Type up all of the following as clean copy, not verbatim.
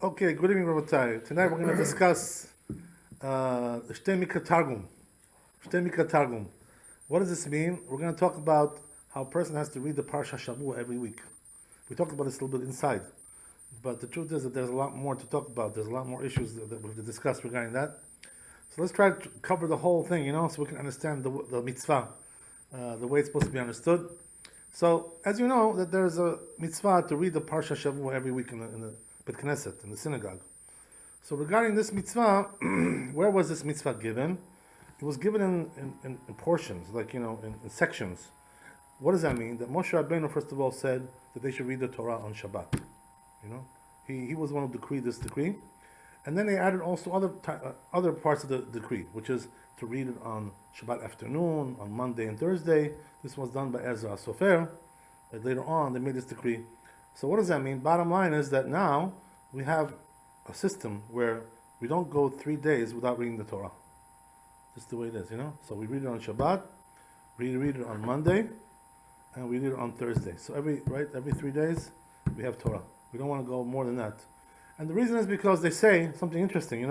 Okay, good evening, Rabbi. Tonight we're going to discuss Shtei Mikra Targum. Shtei Mikra Targum. What does this mean? We're going to talk about how a person has to read the Parsha Shavua every week. We talked about this a little bit inside, but the truth is that there's a lot more to talk about. There's a lot more issues that we have to discuss regarding that. So let's try to cover the whole thing, so we can understand the mitzvah, the way it's supposed to be understood. So, as you know, that there's a mitzvah to read the Parsha Shavua every week in the Bet Knesset, in the synagogue. So regarding this mitzvah, where was this mitzvah given? It was given in portions, like, in sections. What does that mean? That Moshe Rabbeinu, first of all, said that they should read the Torah on Shabbat. He was the one who decreed this decree. And then they added also other parts of the decree, which is to read it on Shabbat afternoon, on Monday and Thursday. This was done by Ezra Sofer. Later on, they made this decree. So what does that mean? Bottom line is that now we have a system where we don't go 3 days without reading the Torah. Just the way it is, So we read it on Shabbat, we read it on Monday, and we read it on Thursday. So every 3 days we have Torah. We don't want to go more than that. And the reason is because they say something interesting,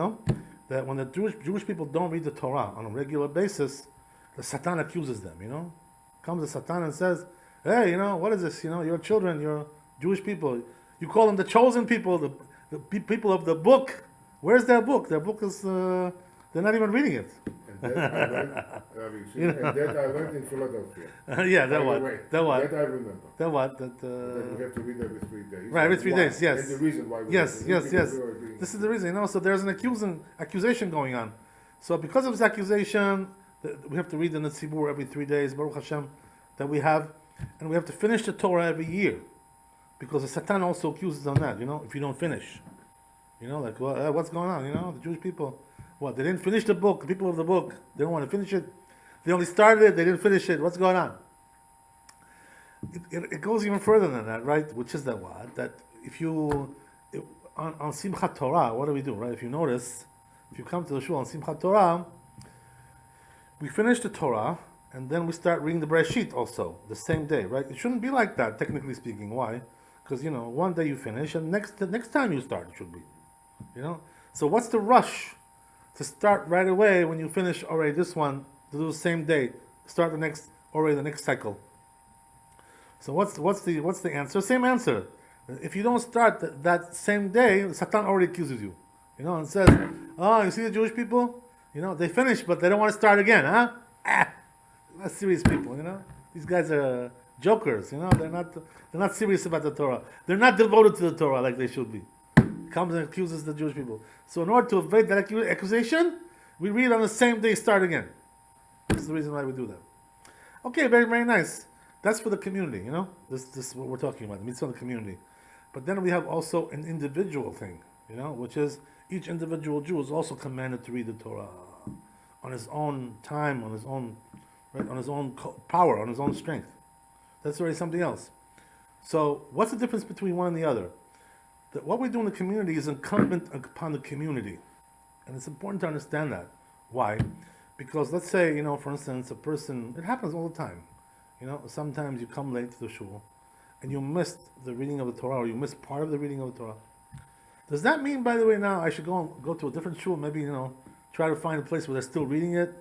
that when the Jewish people don't read the Torah on a regular basis, the Satan accuses them, Comes the Satan and says, hey, what is this? Your children, your Jewish people, you call them the chosen people, the people of the book. Where's their book? Their book is, they're not even reading it. And that I learned in Philadelphia. Yeah, that what? That I remember. That what? That we have to read every 3 days. Right, every 3 days, yes. And the reason why we yes. This is the reason, So there's an accusation going on. So because of this accusation, we have to read the Tzibur every 3 days, Baruch Hashem, that we have, and we have to finish the Torah every year. Because the Satan also accuses on that, if you don't finish. What's going on, the Jewish people. What, they didn't finish the book, the people of the book, they don't want to finish it. They only started it, they didn't finish it. What's going on? It goes even further than that, right? Which is that what? That on Simchat Torah, what do we do, right? If you notice, if you come to the shul on Simchat Torah, we finish the Torah, and then we start reading the Bereshit also, the same day, right? It shouldn't be like that, technically speaking. Why? Because, one day you finish, and the next time you start, it should be. So what's the rush to start right away when you finish already this one, to do the same day, start the next cycle? So what's the answer? Same answer. If you don't start that same day, Satan already accuses you, and says, oh, you see the Jewish people? They finish, but they don't want to start again, huh? Not serious people, These guys are jokers, They're not serious about the Torah. They're not devoted to the Torah like they should be. Comes and accuses the Jewish people. So in order to evade that accusation, we read on the same day, start again. This is the reason why we do that. Okay, very, very nice. That's for the community, This is what we're talking about, the mitzvah of the community. But then we have also an individual thing, which is each individual Jew is also commanded to read the Torah on his own time, on his own power, on his own strength. That's already something else. So what's the difference between one and the other? That what we do in the community is incumbent upon the community. And it's important to understand that. Why? Because let's say, for instance, a person, it happens all the time. Sometimes you come late to the shul and you missed the reading of the Torah, or you missed part of the reading of the Torah. Does that mean, by the way, now I should go to a different shul, maybe, try to find a place where they're still reading it,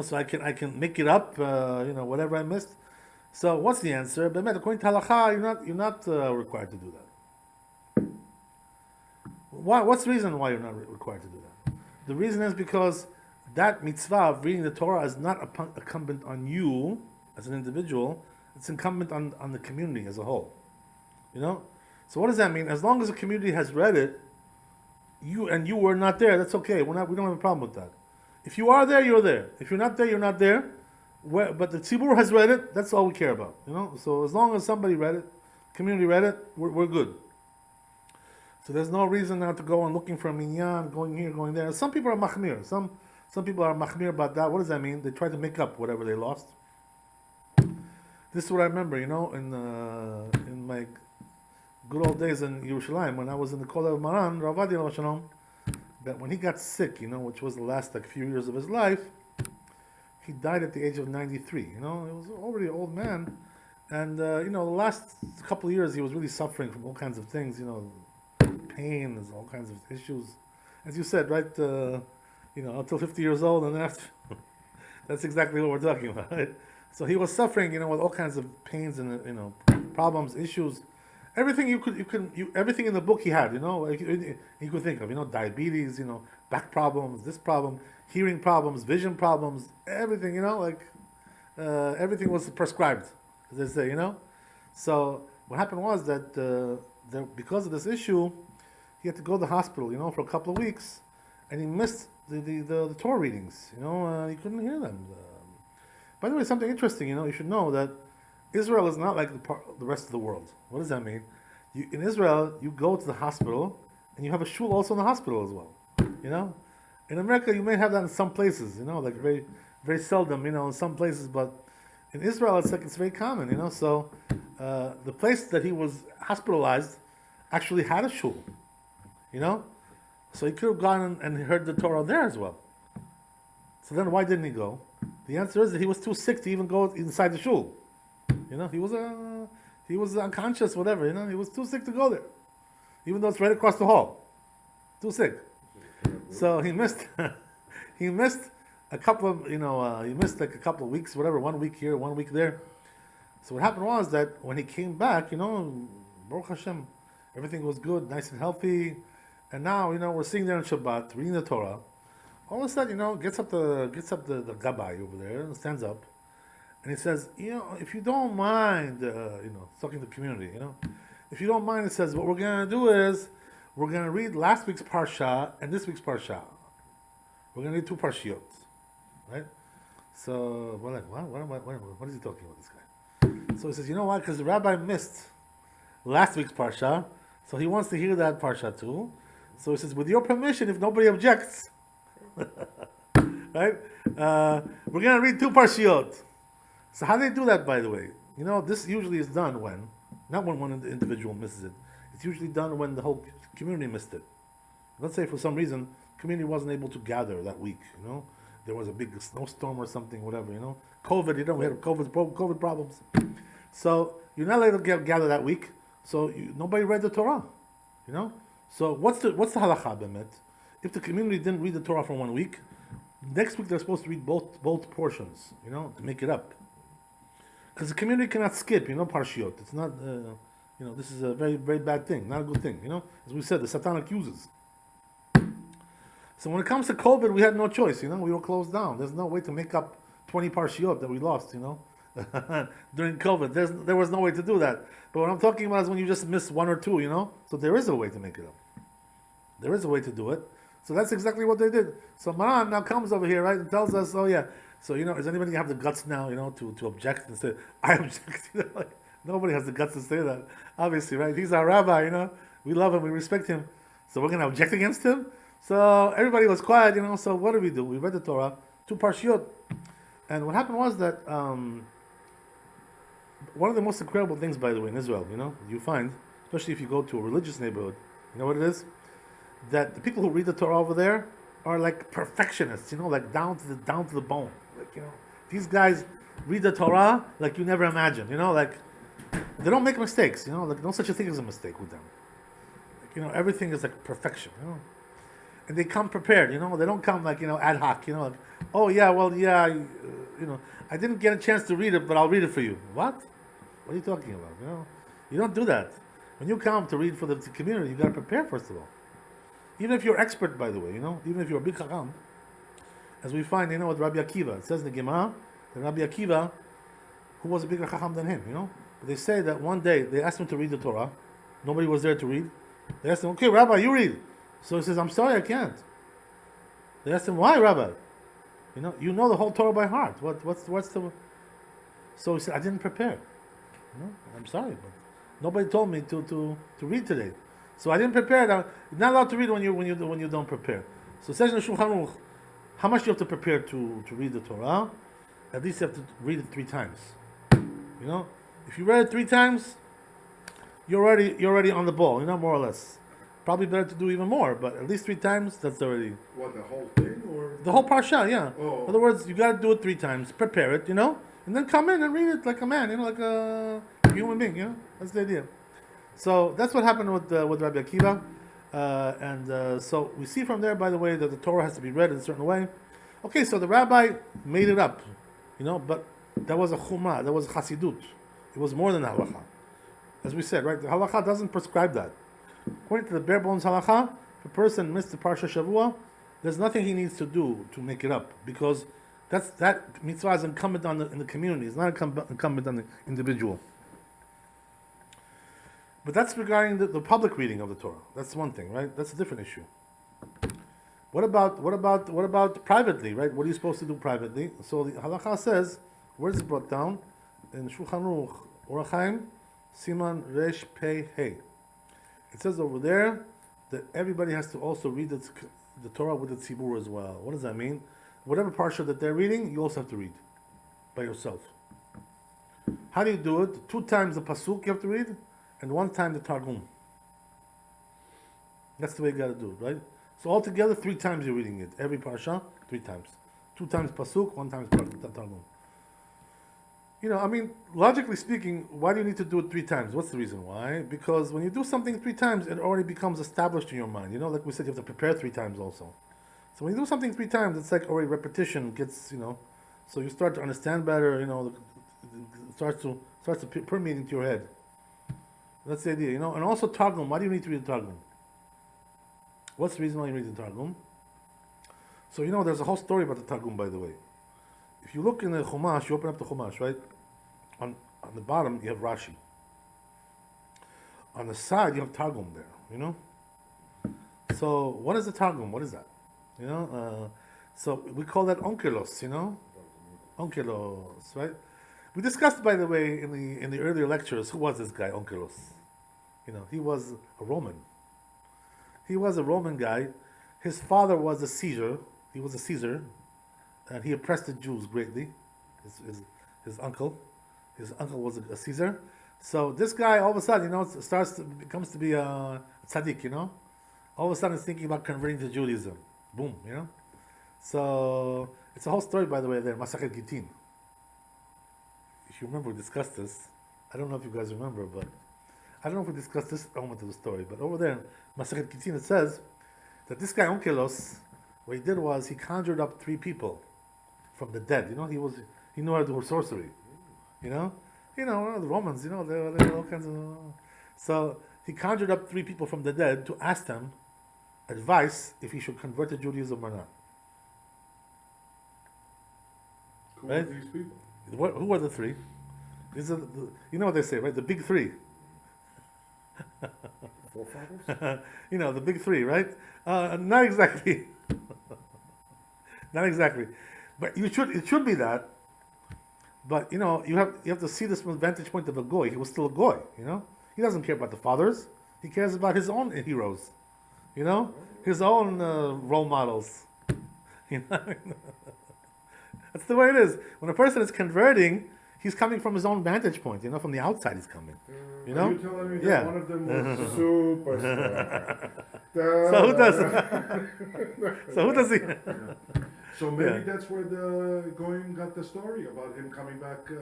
so I can make it up, whatever I missed? So what's the answer? But according to halakha, you're not required to do that. What's the reason why you're not required to do that? The reason is because that mitzvah of reading the Torah is not incumbent on you as an individual. It's incumbent on the community as a whole. So what does that mean? As long as the community has read it, you were not there, that's okay. We don't have a problem with that. If you are there, you're there. If you're not there, you're not there. But the tzibur has read it, that's all we care about. So as long as somebody read it, community read it, we're good. So there's no reason now to go on looking for a minyan, going here, going there. Some people are machmir. Some people are machmir about that. What does that mean? They try to make up whatever they lost. This is what I remember, in my good old days in Yerushalayim, when I was in the Kollel of Maran, Rabbi, that when he got sick, which was the last few years of his life, he died at the age of 93. He was already an old man. And, the last couple of years he was really suffering from all kinds of things, pain, there's all kinds of issues. As you said, right? Until 50 years old, and then after, that's exactly what we're talking about. Right? So he was suffering, with all kinds of pains and problems, issues, everything everything in the book he had, like you could think of, diabetes, back problems, this problem, hearing problems, vision problems, everything, everything was prescribed, as they say, So what happened was that because of this issue, he had to go to the hospital, for a couple of weeks, and he missed the Torah readings, he couldn't hear them. By the way, something interesting, you should know that Israel is not like the rest of the world. What does that mean? In Israel, you go to the hospital, and you have a shul also in the hospital as well, In America, you may have that in some places, like very, very seldom, in some places, but in Israel, it's very common, So the place that he was hospitalized actually had a shul, So he could have gone and heard the Torah there as well. So then why didn't he go? The answer is that he was too sick to even go inside the shul. He was unconscious, whatever, He was too sick to go there. Even though it's right across the hall. Too sick. So he missed he missed a couple of he missed like a couple of weeks, whatever, 1 week here, 1 week there. So what happened was that when he came back, Baruch Hashem, everything was good, nice and healthy. And now, we're sitting there on Shabbat, reading the Torah. All of a sudden, gets up the Rabbi over there and stands up, and he says, if you don't mind, talking to the community, if you don't mind, it says, what we're going to do is, we're going to read last week's Parsha and this week's Parsha. We're going to read 2 Parshiot, right? So we're like, what is he talking about, this guy? So he says, you know why? Because the Rabbi missed last week's Parsha, so he wants to hear that Parsha too. So he says, with your permission, if nobody objects, right? We're going to read 2 Parshiot. So how do they do that, by the way? This usually is done when, not when one individual misses it. It's usually done when the whole community missed it. Let's say for some reason, community wasn't able to gather that week, There was a big snowstorm or something, whatever, COVID, we had COVID problems. So you're not allowed to gather that week. So nobody read the Torah, So what's the halakha b'emet? If the community didn't read the Torah for 1 week, next week they're supposed to read both portions, to make it up. Because the community cannot skip, parshiot. It's not, this is a very, very bad thing, not a good thing, As we said, the Satan accuses. So when it comes to COVID, we had no choice, we were closed down. There's no way to make up 20 parshiot that we lost, during COVID. There was no way to do that. But what I'm talking about is when you just miss 1 or 2, So there is a way to make it up. There is a way to do it. So that's exactly what they did. So Maran now comes over here, right, and tells us, oh yeah, so is anybody gonna have the guts now, to object and say, I object? Nobody has the guts to say that, obviously, right? He's our rabbi, we love him, we respect him. So we're gonna object against him? So everybody was quiet, so what did we do? We read the Torah, 2 Parshiot. And what happened was that one of the most incredible things, by the way, in Israel, you find, especially if you go to a religious neighborhood, you know what it is? That the people who read the Torah over there are like perfectionists, like down to the bone. Like, these guys read the Torah like you never imagined, like they don't make mistakes, like no such a thing as a mistake with them. Like, everything is like perfection, And they come prepared, they don't come like, ad hoc, like, oh yeah, well, yeah, I didn't get a chance to read it, but I'll read it for you. What? What are you talking about? You don't do that. When you come to read for the community, you got to prepare first of all. Even if you're expert, by the way, even if you're a big chacham, as we find, with Rabbi Akiva, it says in the Gemara that Rabbi Akiva, who was a bigger chacham than him, but they say that one day they asked him to read the Torah. Nobody was there to read. They asked him, okay, Rabbi, you read. So he says, I'm sorry, I can't. They asked him, why, Rabbi? You know the whole Torah by heart. What's the? So he said, I didn't prepare. I'm sorry, but nobody told me to read today. So I didn't prepare. You're not allowed to read when you don't prepare. So it says in the Shulchan Aruch, how much do you have to prepare to read the Torah? At least you have to read it 3 times. If you read it 3 times, you're already on the ball. More or less. Probably better to do even more, but at least 3 times. That's already. What, the whole thing, or the whole parsha? Yeah. Oh. In other words, you got to do it 3 times. Prepare it, and then come in and read it like a man, like a human being. That's the idea. So that's what happened with Rabbi Akiva. So we see from there, by the way, that the Torah has to be read in a certain way. Okay, so the rabbi made it up, but that was a chumrah, that was a chasidut. It was more than halakha. As we said, right, the halakha doesn't prescribe that. According to the bare bones halakha, if a person missed the Parsha Shavua, there's nothing he needs to do to make it up, because that mitzvah is incumbent in the community. It's not incumbent on the individual. But that's regarding the public reading of the Torah. That's one thing, right? That's a different issue. What about privately, right? What are you supposed to do privately? So the halakha says, where is it brought down? In Shulchan Aruch, Orach Chaim, Siman Resh Pei Hey. It says over there that everybody has to also read the Torah with the tzibur as well. What does that mean? Whatever parsha that they're reading, you also have to read by yourself. How do you do it? 2 times the pasuk you have to read, and 1 time the Targum. That's the way you got to do it, right? So altogether, 3 times you're reading it. Every parsha, 3 times. 2 times pasuk, 1 time Targum. Logically speaking, why do you need to do it 3 times? What's the reason why? Because when you do something 3 times, it already becomes established in your mind. Like we said, you have to prepare 3 times also. So when you do something 3 times, it's like already repetition gets, so you start to understand better, it starts to permeate into your head. That's the idea, And also Targum, why do you need to read the Targum? What's the reason why you read the Targum? So, there's a whole story about the Targum, by the way. If you look in the Chumash, you open up the Chumash, right? On the bottom, you have Rashi. On the side, you have Targum there, So, what is the Targum? What is that? So we call that onkelos, onkelos, right? We discussed, by the way, in the earlier lectures, who was this guy, onkelos? He was a Roman. He was a Roman guy. His father was a Caesar. He was a Caesar, and he oppressed the Jews greatly. His uncle was a Caesar. So this guy, all of a sudden, becomes to be a tzaddik, All of a sudden, he's thinking about converting to Judaism. Boom, So it's a whole story, by the way, there, Masachet Gittin. If you remember, we discussed this. I don't know if you guys remember, but I don't know if we discussed this element of the story. But over there, Masachet Gittin, it says that this guy Onkelos, what he did was he conjured up 3 people from the dead. He knew how to do sorcery. The Romans, they were all kinds of. So he conjured up 3 people from the dead to ask them advice if he should convert to Judaism or not. Who are these people? Who are the 3? These are what they say, right? The big 3. Forefathers? The big 3, right? Not exactly. Not exactly. But it should be that. But you have to see this from the vantage point of a goy. He was still a goy, He doesn't care about the fathers. He cares about his own heroes. His own role models. That's the way it is. When a person is converting, he's coming from his own vantage point. From the outside he's coming. Are you telling me that one of them was a superstar? So who does he? So maybe that's where the Goyim got the story about him coming back to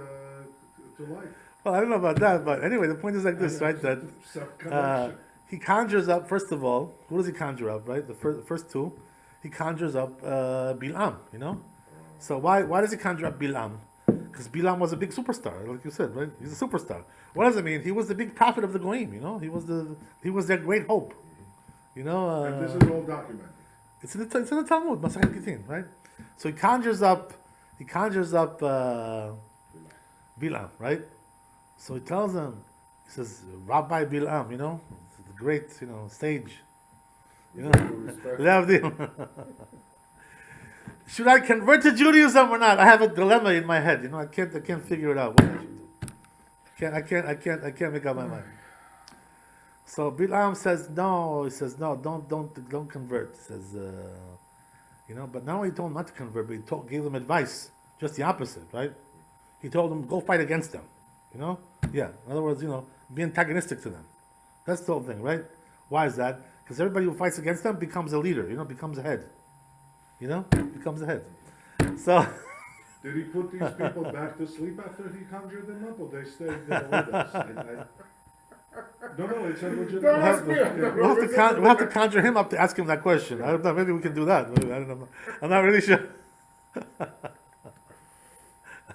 life. Well, I don't know about that, but anyway, the point is like this, right? That he conjures up, first of all, who does he conjure up, right? The first 2, he conjures up Bilam, So why does he conjure up Bilam? Because Bilam was a big superstar, like you said, right? He's a superstar. What does it mean? He was the big prophet of the Goyim, He was their great hope, And this is all documented. It's in the Talmud, Masachet Gittin, right? So he conjures up Bilam, right? So he tells him, he says, Rabbi Bilam, the great, sage, Leavdim. Should I convert to Judaism or not? I have a dilemma in my head, I can't figure it out. What I should do? I can't make up my mind. So Bilam says no. He says no. Don't convert. He says, But not only told him not to convert, but he gave them advice, just the opposite, right? He told them go fight against them. Yeah. In other words, be antagonistic to them. That's the whole thing, right? Why is that? Because everybody who fights against them becomes a leader. Becomes a head. Becomes a head. So. Did he put these people back to sleep after he conjured them up, or they stayed there with us? No, it's a legitimate. Don't ask me. We'll have to conjure him up to ask him that question. I don't know. Maybe we can do that. Maybe, I don't know. I'm not really sure.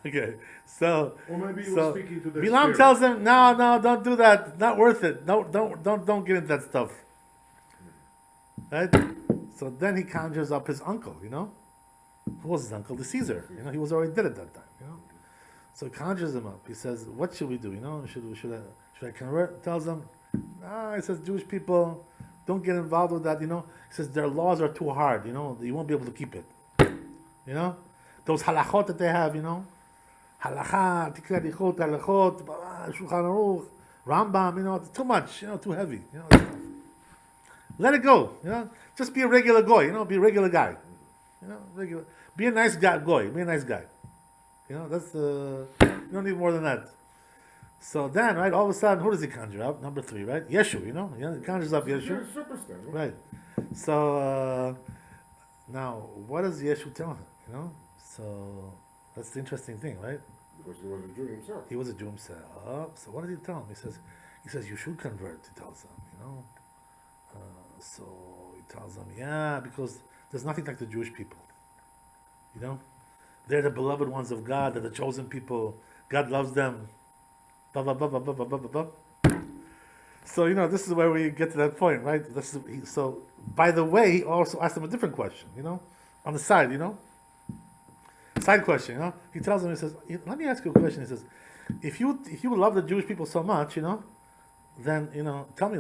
Okay, so Or maybe he was so speaking to the Bilam spirit. tells him, no, don't do that. Not worth it. No, don't get into that stuff. Right? So then he conjures up his uncle. Who was his uncle? The Caesar. He was already dead at that time. So he conjures him up. He says, "What should we do? Should I convert?" Tells him, "No." He says, "Jewish people, don't get involved with that." He says their laws are too hard. You won't be able to keep it. Those halachot that they have. Halacha, tikra dichot, halachot, Shulchan Aruch, Rambam. It's too much. Too heavy. Let it go. Just be a regular goy. Be a regular guy. Regular. Be a nice guy. Goy. Be a nice guy. That's you don't need more than that. So then, right, all of a sudden, who does he conjure up? Number 3, right? Yeshu, he conjures up Yeshu. Superstar. Right. So now, what does Yeshu tell him? So that's the interesting thing, right? Because he was a Jew himself. He was a Jew himself. So what did he tell him? He says you should convert. He tells him, So he tells him, yeah, because there's nothing like the Jewish people. They're the beloved ones of God. They're the chosen people. God loves them. Blah, blah, blah, blah, blah, blah, blah, blah, blah. So, this is where we get to that point, right? So, by the way, he also asked him a different question, on the side, Side question, He tells him, he says, let me ask you a question. He says, if you love the Jewish people so much, then, tell me,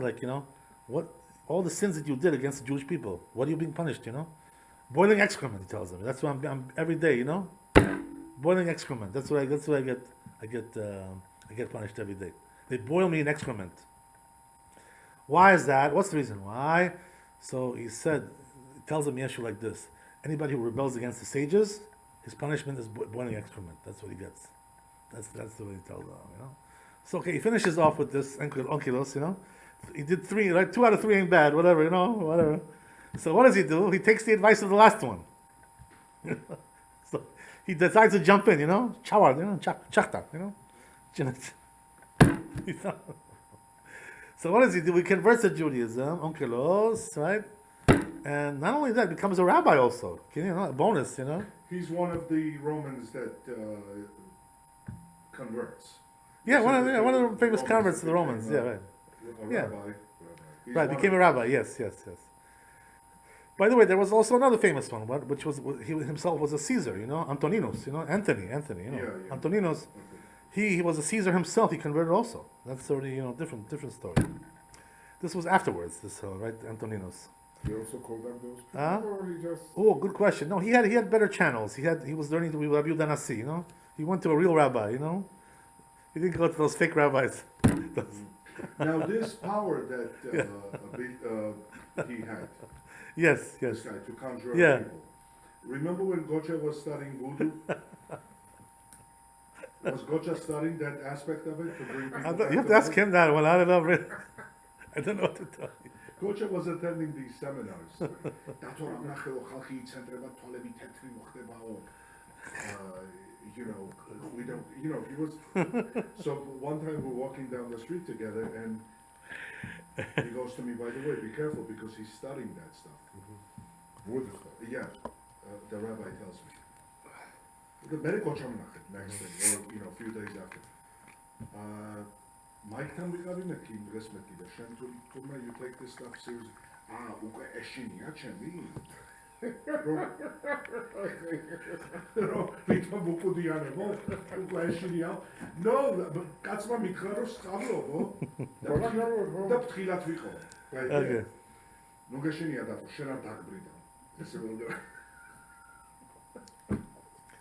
what, all the sins that you did against the Jewish people, what are you being punished, Boiling excrement, he tells them. That's what I'm every day, Boiling excrement. That's what I get punished every day. They boil me in excrement. Why is that? What's the reason why? So he tells him Yeshu like this: anybody who rebels against the sages, his punishment is boiling excrement. That's what he gets. That's the way he tells them, So okay, he finishes off with this onkelos, He did 3, right? 2 out of 3 ain't bad, whatever, whatever. So what does he do? He takes the advice of the last one. So he decides to jump in, chawar, chachta, So what does he do? He converts to Judaism, onkelos, right? And not only that, becomes a rabbi also. A bonus, He's one of the Romans that converts. Yeah, one of the famous converts to the Romans. Yeah, right. Yeah. Right, became a rabbi. Yes. By the way, there was also another famous one, which was he himself was a Caesar. Antoninus. Anthony. Yeah. Antoninus. He was a Caesar himself. He converted also. That's already different story. This was afterwards. This right, Antoninus. He also called them those people, or he just... Oh, good question. No, he had better channels. He was learning to be Rabbi Danasi. He went to a real rabbi. He didn't go to those fake rabbis. Now this power that he had, Yes. this guy, to conjure up Yeah. people. Remember when Gocha was studying voodoo? Was Gocha studying that aspect of it to bring people back You have to ask life? him that one. I don't know. Really. I don't know what to tell you. Gocha was attending these seminars. We don't, he was. So one time we're walking down the street together, and he goes to me, by the way, be careful because he's studying that stuff. Voodoo stuff. Yeah, the rabbi tells me. The medical next thing, or a few days after. Mike can we got in a key respect the Shem to you take this stuff seriously. Uka Eshini, Achemi. Pita Bukudiane, Uka Eshini. No, but that's my Mikros Tablo, the Ptila Twiko. Right there. Nugashini Adato, Shena Dark Brida.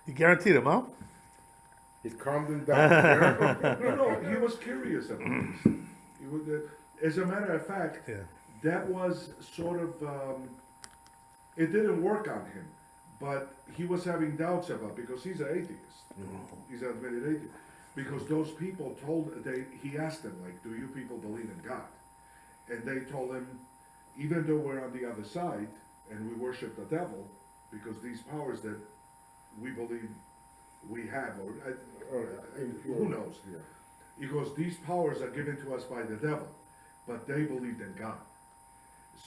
You guaranteed him, huh? He calmed him down. No, he was curious about this. He was, as a matter of fact, that was sort of, it didn't work on him, but he was having doubts about, because he's an atheist. He's an admitted atheist. Because those people he asked them, do you people believe in God? And they told him, even though we're on the other side, and we worship the devil, because these powers that we believe we have, or who knows? Yeah. He goes, these powers are given to us by the devil, but they believed in God.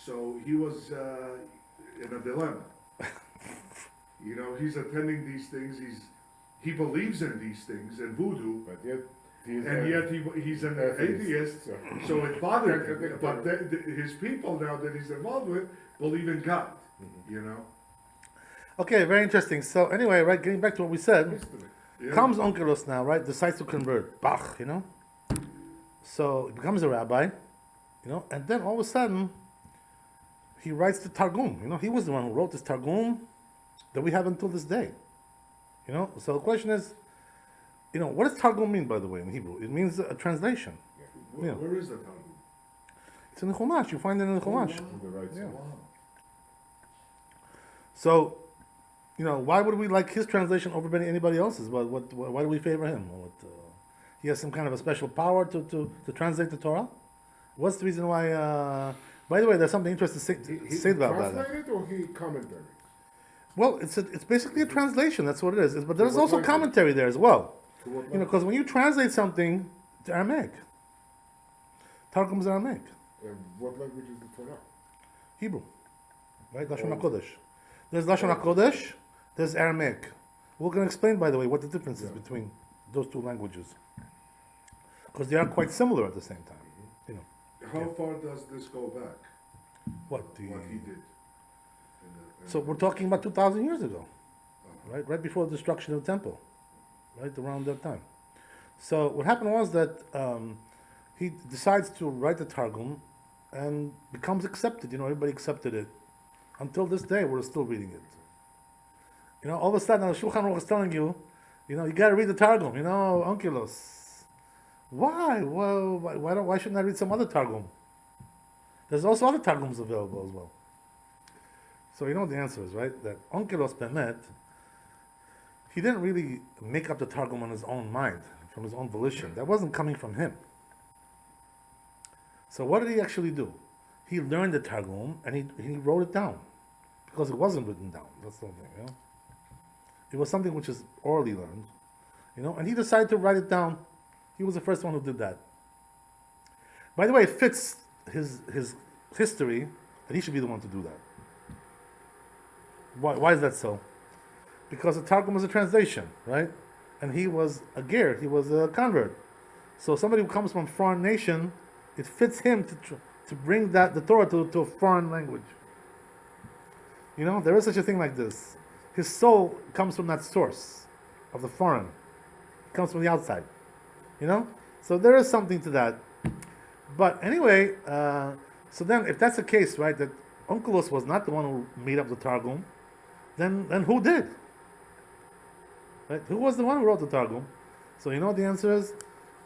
So he was in a dilemma. You know, he's attending these things, he believes in these things, in voodoo, But yet, he's an atheist, so it bothered him. But his people now that he's involved with believe in God, you know? Okay, very interesting. So anyway, right, getting back to what we said, Yeah. comes Onkelos now, right, decides to convert, Bach, you know? So he becomes a rabbi, you know, and then all of a sudden, he writes the Targum, you know? He was the one who wrote this Targum that we have until this day, you know? So the question is, you know, what does Targum mean, by the way, in Hebrew? It means a translation. Yeah. Where is the Targum? It's in the Chumash. You find it in the Chumash. Oh, The right Yeah. side. wow. So, you know, why would we like his translation over anybody else's? Why do we favor him? He has some kind of a special power to translate the Torah? What's the reason why? By the way, there's something interesting to say about that. Translated or he commentary? Well, it's basically a translation. That's what it is. But there's what also language? commentary there as well. To what You know, because when you translate something to Aramaic, Targum is Aramaic, And what language is the Torah? Hebrew, right? Lashon Oh. HaKodesh. There's Lashon HaKodesh. There's Aramaic. We're going to explain, by the way, what the difference is between those two languages, because they are quite similar at the same time. You know, How far does this go back? what What he did? So we're talking about 2,000 years ago, right before the destruction of the temple, right around that time. So what happened was that he decides to write the Targum and becomes accepted. You know, everybody accepted it. Until this day, we're still reading it. You know, all of a sudden, the Shulchan Aruch is telling you, you know, you got to read the Targum. You know, Onkelos. Why? Well, why shouldn't I read some other Targum? There's also other Targums available as well. So you know what the answer is, right? That Onkelos Bemet, he didn't really make up the Targum on his own mind, from his own volition. That wasn't coming from him. So what did he actually do? He learned the Targum and he wrote it down, because it wasn't written down. That's the whole thing, you know. It was something which is orally learned, you know, and he decided to write it down. He was the first one who did that. By the way, it fits his history that he should be the one to do that. Why is that so? Because the Targum is a translation, right? And he was a ger, he was a convert. So somebody who comes from a foreign nation, it fits him to bring the Torah to a foreign language. You know, there is such a thing like this. His soul comes from that source of the foreign. It comes from the outside. You know? So there is something to that. But anyway, so then if that's the case, right, that Onkelos was not the one who made up the Targum, then who did? Right? Who was the one who wrote the Targum? So you know what the answer is?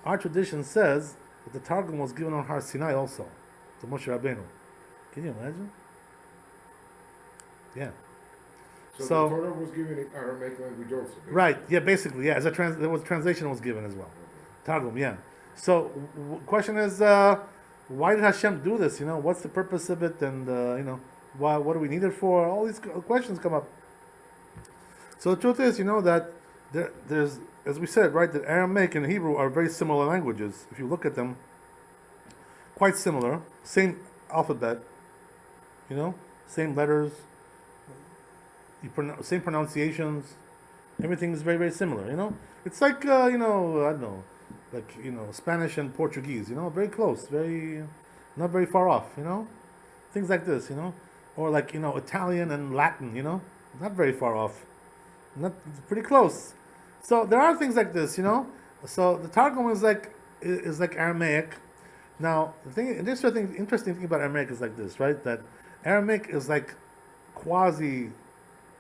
Our tradition says that the Targum was given on Har Sinai also, to Moshe Rabbeinu. Can you imagine? Yeah. So So- the Torah was given in Aramaic language also. basically. Right, yeah, basically, yeah. As there was translation was given as well. Targum, yeah. So, question is, why did Hashem do this? You know, what's the purpose of it? And, you know, what do we need it for? All these questions come up. So the truth is, you know, that there's, as we said, right, that Aramaic and Hebrew are very similar languages. If you look at them, quite similar. Same alphabet, you know, same letters, same pronunciations. Everything is very, very similar, you know. It's like, you know, I don't know, like, you know, Spanish and Portuguese, you know, very close, not very far off, you know. Things like this, you know. Or like, you know, Italian and Latin, you know, not very far off. Pretty close. So there are things like this, you know. So the Targum is like Aramaic. Now the interesting thing about Aramaic is like this, right? That Aramaic is like quasi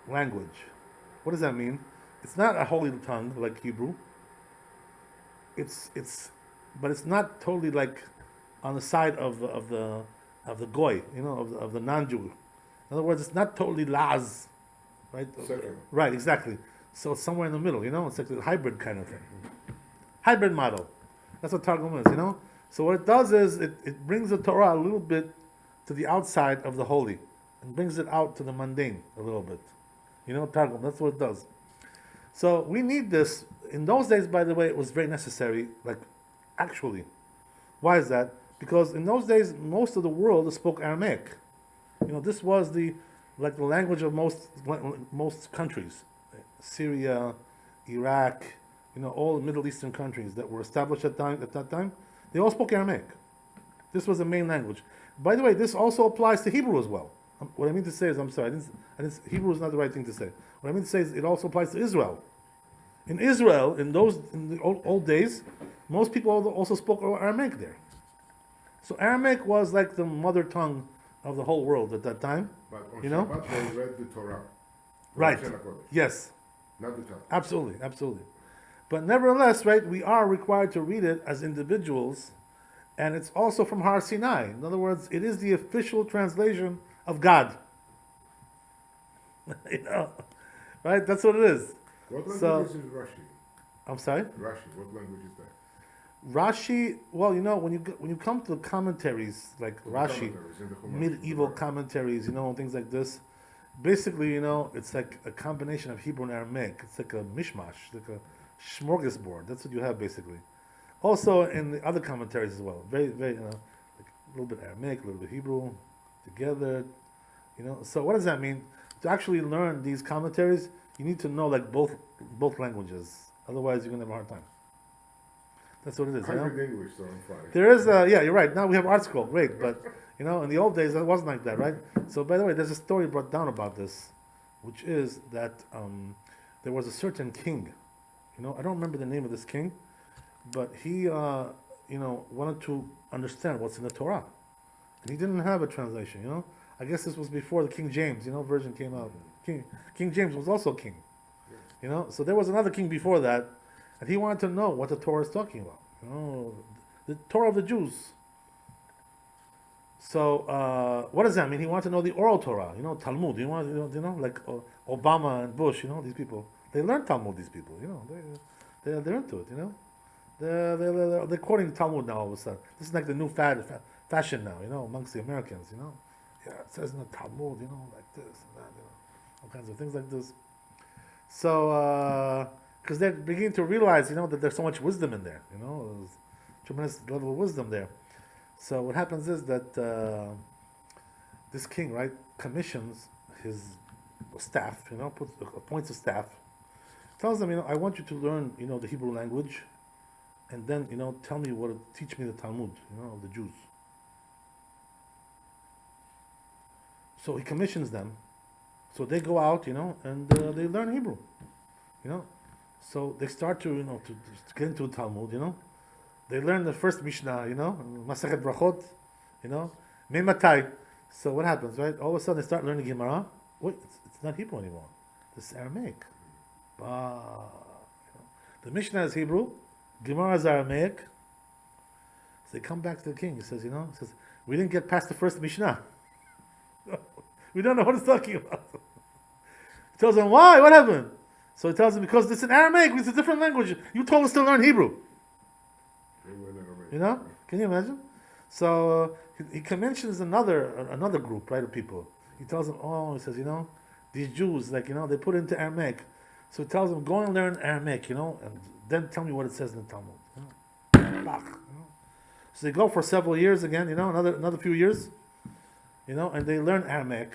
language. What does that mean? It's not a holy tongue like Hebrew. But it's not totally like on the side of the goy, you know, of the non-Jew. In other words, it's not totally Laz, right? Secular. Right, exactly. So it's somewhere in the middle, you know. It's like a hybrid kind of thing. Hybrid model. That's what Targum is, you know. So what it does is it brings the Torah a little bit to the outside of the holy and brings it out to the mundane a little bit. You know, Targum, that's what it does. So we need this. In those days, by the way, it was very necessary, like actually. Why is that? Because in those days, most of the world spoke Aramaic. This was the language of most countries, Syria, Iraq, all the Middle Eastern countries that were established at that time. They all spoke Aramaic. This was the main language. By the way, this also applies to Hebrew as well. What I mean to say is, I'm sorry, Hebrew is not the right thing to say. What I mean to say is, it also applies to Israel. In Israel, in the old days, most people also spoke Aramaic there. So Aramaic was like the mother tongue of the whole world at that time. But on You know? Shabbat they read the Torah. Right. Not the Yes, Torah. absolutely. But nevertheless, right, we are required to read it as individuals, and it's also from Har Sinai. In other words, it is the official translation of God. Right? That's what it is. What language So- is Rashi? I'm sorry? Rashi, what language is that? Rashi, well, when you come to the commentaries, like Rashi, Commentaries in the Chumash. medieval commentaries, things like this, basically, it's like a combination of Hebrew and Aramaic. It's like a mishmash, like a smorgasbord. That's what you have, basically. Also, in the other commentaries as well. Very, very, like a little bit Aramaic, a little bit Hebrew, together, So what does that mean? To actually learn these commentaries, you need to know, like, both languages. Otherwise, you're going to have a hard time. That's what it is. I read English, so I'm fine. There is yeah, you're right. Now we have art scroll, great, but in the old days it wasn't like that, right? So by the way, there's a story brought down about this, which is that there was a certain king. I don't remember the name of this king, but he wanted to understand what's in the Torah, and he didn't have a translation. I guess this was before the King James version came out. King James was also king. So there was another king before that. And he wanted to know what the Torah is talking about. The Torah of the Jews. So what does that mean? He wanted to know the oral Torah. Talmud. Like Obama and Bush. These people. They learn Talmud. These people. They're into it. They're quoting the Talmud now all of a sudden. This is like the new fashion now. Amongst the Americans. Yeah, it says in the Talmud. Like this and that. All kinds of things like this. So. Because they're beginning to realize, that there's so much wisdom in there. There's tremendous level of wisdom there. So what happens is that this king, right, commissions his staff, appoints a staff, tells them, I want you to learn, the Hebrew language, and then, tell me teach me the Talmud, of the Jews. So he commissions them. So they go out, and they learn Hebrew, So they start to get into the Talmud, They learn the first Mishnah, Masechet Brachot, Meimatai. So what happens, right? All of a sudden they start learning Gemara. Wait, it's not Hebrew anymore. This is Aramaic. The Mishnah is Hebrew, Gemara is Aramaic. So they come back to the king. He says, we didn't get past the first Mishnah. We don't know what it's talking about. He tells them, why? What happened? So he tells them, because it's in Aramaic, it's a different language. You told us to learn Hebrew. Can you imagine? So he commissions another group, right, of people. He tells them, he says, these Jews, they put it into Aramaic. So he tells them, go and learn Aramaic, and then tell me what it says in the Talmud. So they go for several years again, another few years, and they learn Aramaic.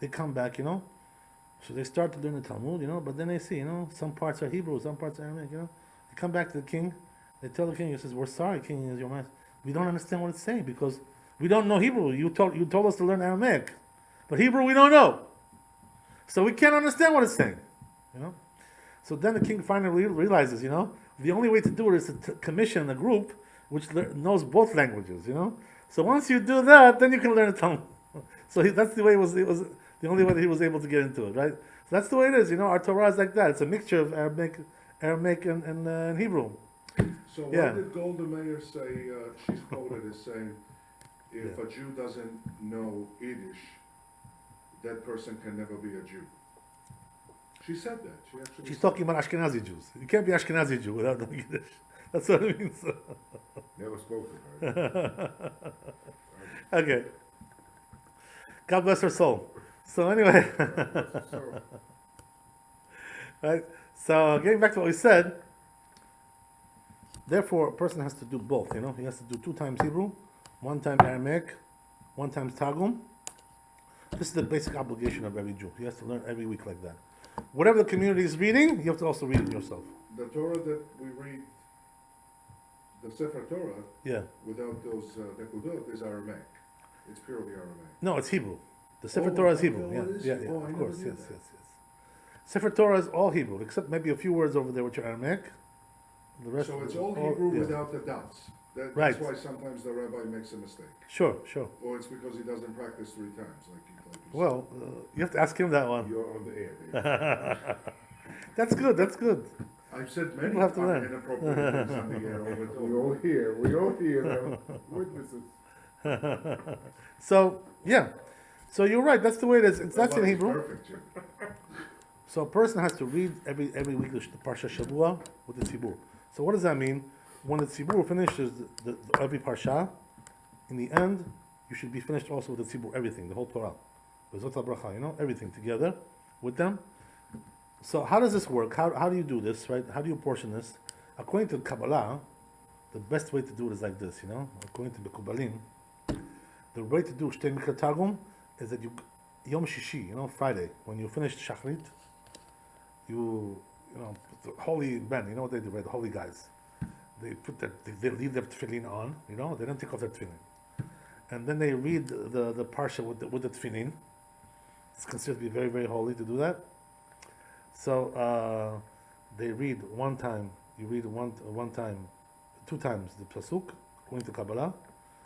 They come back, So they start to learn the Talmud, but then they see, some parts are Hebrew, some parts are Aramaic, They come back to the king, they tell the king, he says, we're sorry, king, is your man. We don't understand what it's saying because we don't know Hebrew. You told us to learn Aramaic. But Hebrew we don't know. So we can't understand what it's saying. So then the king finally realizes, the only way to do it is to commission a group which knows both languages, So once you do that, then you can learn the Talmud. So that's the way it was the only way that he was able to get into it, right? So that's the way it is, Our Torah is like that. It's a mixture of Aramaic and Hebrew. So Yeah. why did Golda Meir say, she's quoted as saying, if a Jew doesn't know Yiddish, that person can never be a Jew? She said that. She's talking about Ashkenazi Jews. You can't be Ashkenazi Jew without knowing Yiddish. That's what it means. Never spoken, right? Okay. God bless her soul. So anyway, So, right? So getting back to what we said, Therefore, a person has to do both. He has to do 2 times Hebrew, 1 time Aramaic, 1 time Targum. This is the basic obligation of every Jew. He has to learn every week like that. Whatever the community is reading, you have to also read it yourself. The Torah that we read, the Sefer Torah, Yeah. without those nekudot, is Aramaic. It's purely Aramaic. No, it's Hebrew. The Sefer Oh, Torah is okay, Hebrew. oh, Yeah, it is? yeah, Oh, I of never course. knew Yes. that. Sefer Torah is all Hebrew, except maybe a few words over there which are Aramaic. The rest So it's is all Hebrew yeah. without the dots. Right. That's why sometimes the rabbi makes a mistake. Sure. Or it's because he doesn't practice 3 times, like you Well, you have to ask him that one. You're on the air, Dave. That's good. I've said many People have to learn. inappropriate things on the air over We all hear them. Witnesses. So, yeah. So you're right, that's the way it is. That's in Hebrew. Perfect, Jim. So a person has to read every week the Parsha Shavua with the Tzibur. So what does that mean? When the Tzibur finishes every Parsha, in the end, you should be finished also with the Tzibur, everything, the whole Torah. Bezot HaBracha, everything together with them. So how does this work? How do you do this, right? How do you portion this? According to Kabbalah, the best way to do it is like this, According to Bekubalim, the way to do Shtei Mikra Targum is that you, Yom Shishi, Friday, when you finish Shachrit, the holy men, you know what they do, right? The holy guys. They they leave their tefillin on, they don't take off their tefillin. And then they read the parsha with the tefillin. It's considered to be very, very holy to do that. So they read 1 time, you read one time, 2 times the pasuk, according to Kabbalah,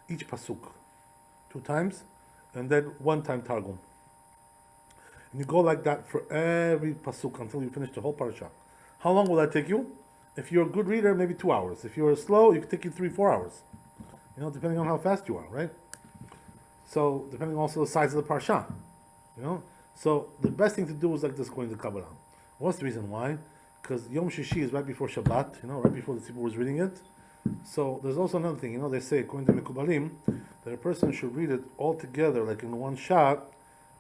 each pasuk, 2 times, and then 1 time Targum. And you go like that for every pasuk until you finish the whole parsha. How long will that take you? If you're a good reader, maybe 2 hours. If you're slow, it could take you 3-4 hours. Depending on how fast you are, right? So, depending also the size of the parsha, So, the best thing to do is like this going to Kabbalah. What's the reason why? Because Yom Shishi is right before Shabbat, right before the Tzibur was reading it. So, there's also another thing, they say, according to Mekubalim, that a person should read it all together, like in one shot,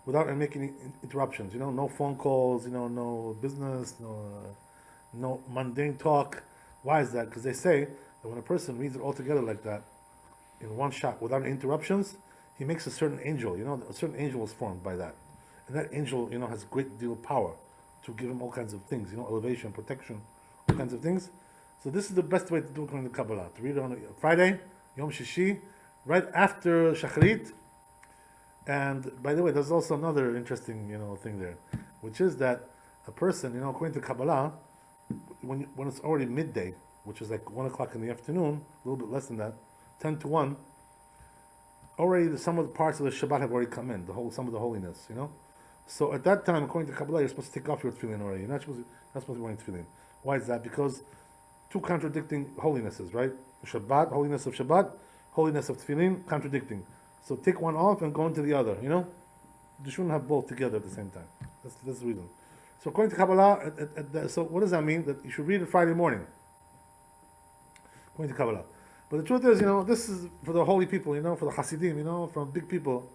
without making interruptions, no phone calls, no business, no mundane talk. Why is that? Because they say that when a person reads it all together like that, in one shot, without interruptions, he makes a certain angel, a certain angel is formed by that. And that angel, has a great deal of power to give him all kinds of things, elevation, protection, all kinds of things. So this is the best way to do it according to Kabbalah, to read it on a Friday, Yom Shishi, right after Shachrit. And by the way, there's also another interesting, thing there, which is that a person, according to Kabbalah, when it's already midday, which is like 1 o'clock in the afternoon, a little bit less than that, 10 to 1, already some of the parts of the Shabbat have already come in, some of the holiness, So at that time, according to Kabbalah, you're supposed to take off your tefillin already. You're not supposed to be wearing tefillin. Why is that? Because 2 contradicting holinesses, right? Shabbat, holiness of Shabbat, holiness of tefillin, contradicting. So take one off and go into the other, You shouldn't have both together at the same time. That's the reason. So according to Kabbalah, so what does that mean? That you should read it Friday morning. According to Kabbalah. But the truth is, this is for the holy people, for the Hasidim, from big people.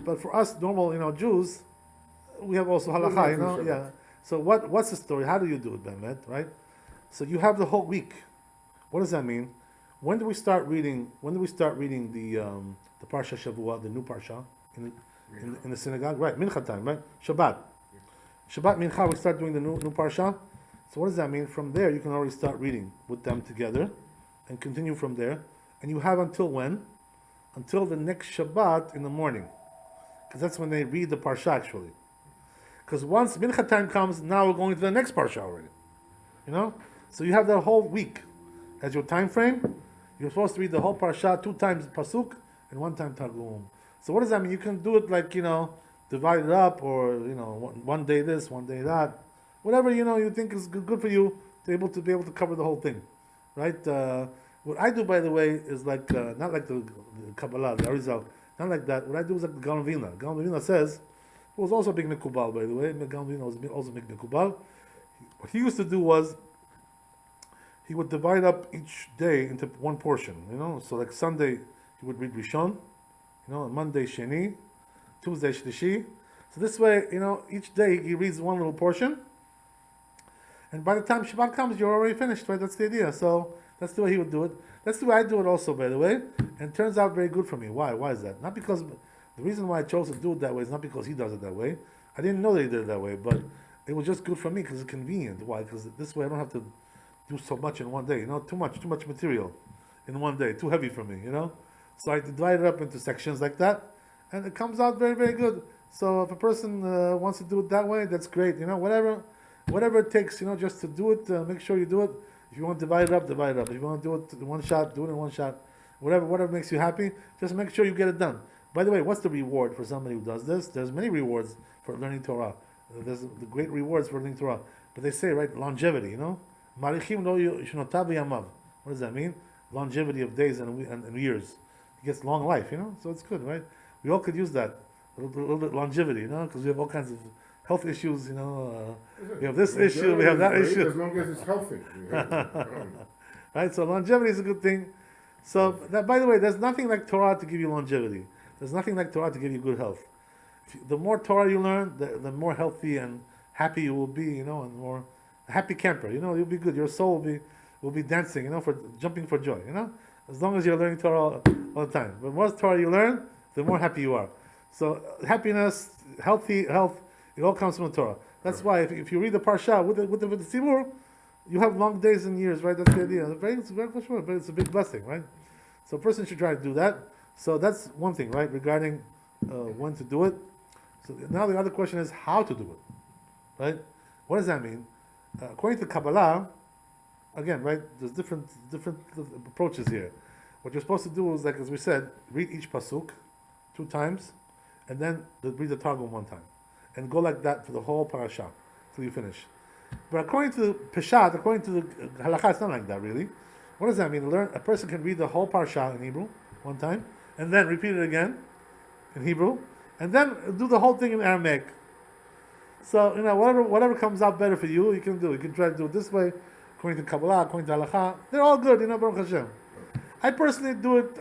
But for us normal, Jews, we have also halakha, yeah. So what's the story? How do you do it, Bemet, right? So you have the whole week. What does that mean? When do we start reading the Parsha Shavua, the new Parsha, in the synagogue? Right, Mincha time, right? Shabbat Mincha, we start doing the new Parsha. So what does that mean? From there, you can already start reading with them together and continue from there. And you have until when? Until the next Shabbat in the morning. Because that's when they read the Parsha actually. Because once Mincha time comes, now we're going to the next Parsha already. So you have that whole week as your time frame. You're supposed to read the whole Parsha 2 times Pasuk and 1 time Targum. So what does that mean? You can do it like, divide it up, or, one day this, 1 day that. Whatever, you think is good for you to be able to cover the whole thing. Right? What I do, by the way, is like, not like the Kabbalah, the Arizal, not like that. What I do is like the Gaon Vilna. Gaon Vilna says, it was also a big Mekubal, by the way. Gaon Vilna was also a big Mekubal. What he used to do was, he would divide up each day into one portion, So like Sunday, he would read Rishon, Monday Sheni, Tuesday Shlishi. So this way, each day he reads one little portion. And by the time Shabbat comes, you're already finished, right? That's the idea. So That's the way he would do it. That's the way I do it also, by the way. And it turns out very good for me. Why? Why is that? Not because, the reason why I chose to do it that way is not because he does it that way. I didn't know that he did it that way, but it was just good for me because it's convenient. Why? Because this way I don't have to do so much in one day. Too much material in one day. Too heavy for me, So I divide it up into sections like that, and it comes out very, very good. So if a person wants to do it that way, that's great. Whatever it takes, just to do it, make sure you do it. If you want to divide it up, divide it up. If you want to do it in one shot, do it in one shot. Whatever makes you happy, just make sure you get it done. By the way, what's the reward for somebody who does this? There's many rewards for learning Torah. There's the great rewards for learning Torah. But they say, right, longevity, Marichim lo yishnotav yamav. What does that mean? Longevity of days and years. He gets long life, So it's good, right? We all could use that. A little bit longevity, because we have all kinds of health issues, we have this issue, we have that issue. As long as it's healthy. Right, so longevity is a good thing. So, that, by the way, there's nothing like Torah to give you longevity. There's nothing like Torah to give you good health. The more Torah you learn, the more healthy and happy you will be, and more a happy camper. You'll be good. Your soul will be dancing, for jumping for joy. As long as you're learning Torah all the time. The more Torah you learn, the more happy you are. So happiness, health, it all comes from the Torah. That's why if you read the Parsha with the Tzibur, you have long days and years, right? That's the idea. It's very sure, but it's a big blessing, right? So a person should try to do that. So that's one thing, right? Regarding when to do it. So now the other question is how to do it, right? What does that mean? According to Kabbalah, again, right? There's different approaches here. What you're supposed to do is, like as we said, read each pasuk 2 times, and then read the Targum 1 time, and go like that for the whole parasha till you finish. But according to Peshat, according to the halakha, it's not like that really. What does that mean? A person can read the whole parasha in Hebrew 1 time, and then repeat it again in Hebrew, and then do the whole thing in Aramaic. So whatever comes out better for you, you can do. You can try to do it this way, according to Kabbalah, according to halakha. They're all good, Baruch Hashem. I personally do it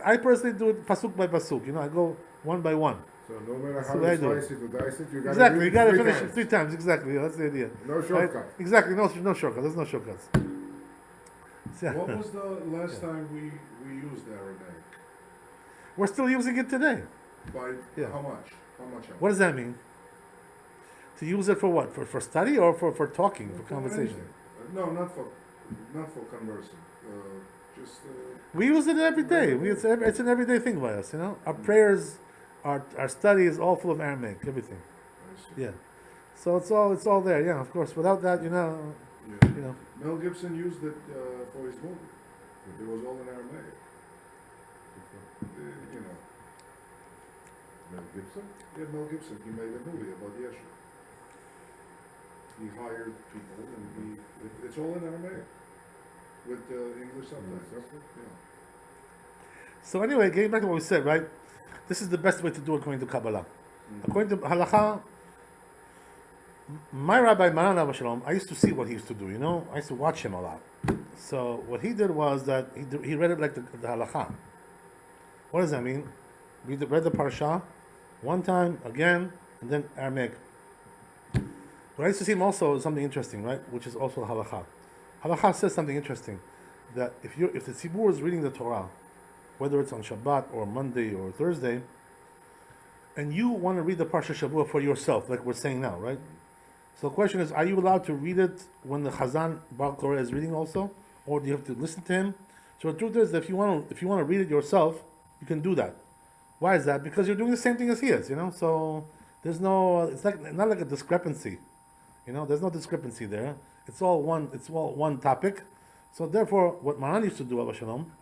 pasuk by pasuk. I go one by one. So no matter how you slice it or dice it, you got exactly. You got to to finish it 3 times. Exactly. That's the idea. No shortcut. Right? Exactly. No shortcut. There's no shortcuts. Yeah. What was the last time we used Aramaic? We're still using it today. By how much? What does that mean? To use it for what? For study or for talking, for conversation? Anything. No, not for conversing. Just. We use it every day. It's an everyday thing by us. Our prayers, our study is all full of Aramaic. Everything. Yeah. So it's all there. Yeah, of course. Without that, Mel Gibson used it for his movie. It was all in Aramaic. Mel Gibson? Yeah, Mel Gibson. He made a movie about Yeshua. He hired people, and it's all in Aramaic with English subtitles. Yeah. So anyway, getting back to what we said, right? This is the best way to do it according to Kabbalah. Mm-hmm. According to halakha, my Rabbi Maran Abba Shalom, I used to see what he used to do. I used to watch him a lot. So what he did was that he read it like the halakha. What does that mean? Read the parasha 1 time, again, and then Aramaic. What I used to see him also is something interesting, right? Which is also halakha. Halakha says something interesting, that if the tzibur is reading the Torah, whether it's on Shabbat or Monday or Thursday, and you want to read the Parsha Shavua for yourself, like we're saying now, right? So the question is, are you allowed to read it when the Chazan Baal Koreh is reading also, or do you have to listen to him? So the truth is, that if you want to read it yourself, you can do that. Why is that? Because you're doing the same thing as he is, So there's it's not like a discrepancy, There's no discrepancy there. It's all one topic. So therefore, what Maran used to do, Abba Shalom,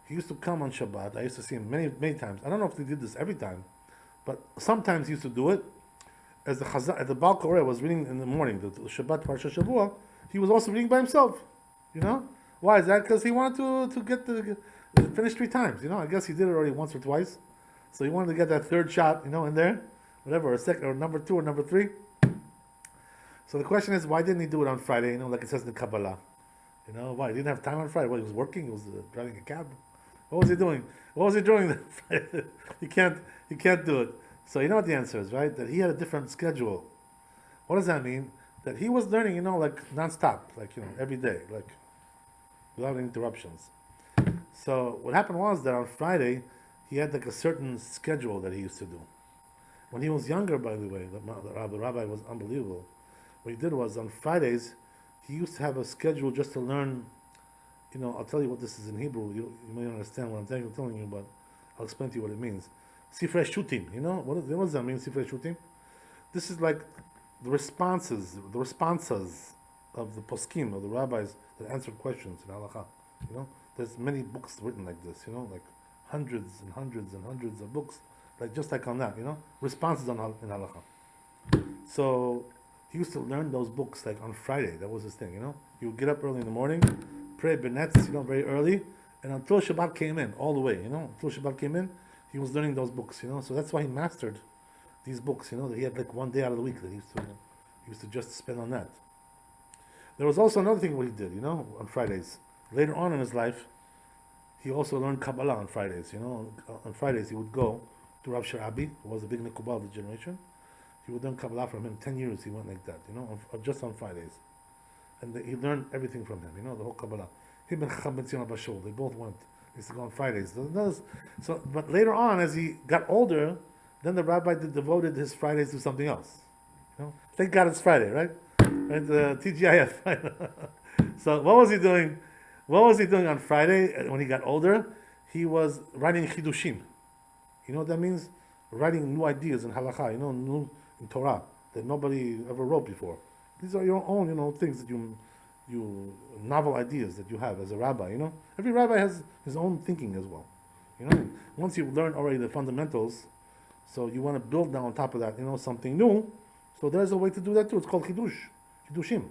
he used to come on Shabbat. I used to see him many times. I don't know if he did this every time, but sometimes he used to do it. As the Baal Koreh was reading in the morning, the Shabbat Parsha Shavua, he was also reading by himself. Why is that? Because he wanted to get finish 3 times. I guess he did it already once or twice, so he wanted to get that 3rd shot, in there, whatever, a second or number 2 or number 3. So the question is, why didn't he do it on Friday? Like it says in the Kabbalah. Why? He didn't have time on Friday. He was working. He was driving a cab. What was he doing? What was he doing that Friday? He can't do it. So you know what the answer is, right? That he had a different schedule. What does that mean? That he was learning, like non-stop, like every day, like without any interruptions. So what happened was that on Friday, he had like a certain schedule that he used to do. When he was younger, by the way, the rabbi was unbelievable. What he did was on Fridays, he used to have a schedule just to learn. I'll tell you what this is in Hebrew. You may not understand what I'm telling you, but I'll explain to you what it means. Sifrei Shutim. What does that mean? Sifrei Shutim. This is like the responses of the poskim, of the rabbis that answer questions in halakha. There's many books written like this. Like hundreds and hundreds and hundreds of books, just like on that. Responses in halakha. So he used to learn those books like on Friday. That was his thing. He would get up early in the morning, pray benetz, very early, and until Shabbat came in, all the way. Until Shabbat came in, he was learning those books. So that's why he mastered these books. That he had like one day out of the week that he used to just spend on that. There was also another thing what he did, on Fridays. Later on in his life, he also learned Kabbalah on Fridays. On Fridays he would go to Rav Rabbi, who was a big Nekubal of the generation. He would learn Kabbalah from him. 10 years he went like that, just on Fridays. And he learned everything from him, the whole Kabbalah. Him and Chacham Ben Zion Abashol, they both went. They used to go on Fridays. But later on, as he got older, then the rabbi devoted his Fridays to something else. Thank God it's Friday, right? Right, TGIF. So what was he doing? What was he doing on Friday when he got older? He was writing chidushim. You know what that means? Writing new ideas in halakha, new in Torah that nobody ever wrote before. These are your own, things that you novel ideas that you have as a rabbi. Every rabbi has his own thinking as well. Once you learn already the fundamentals, so you want to build down on top of that, something new. So there's a way to do that too. It's called chidushim.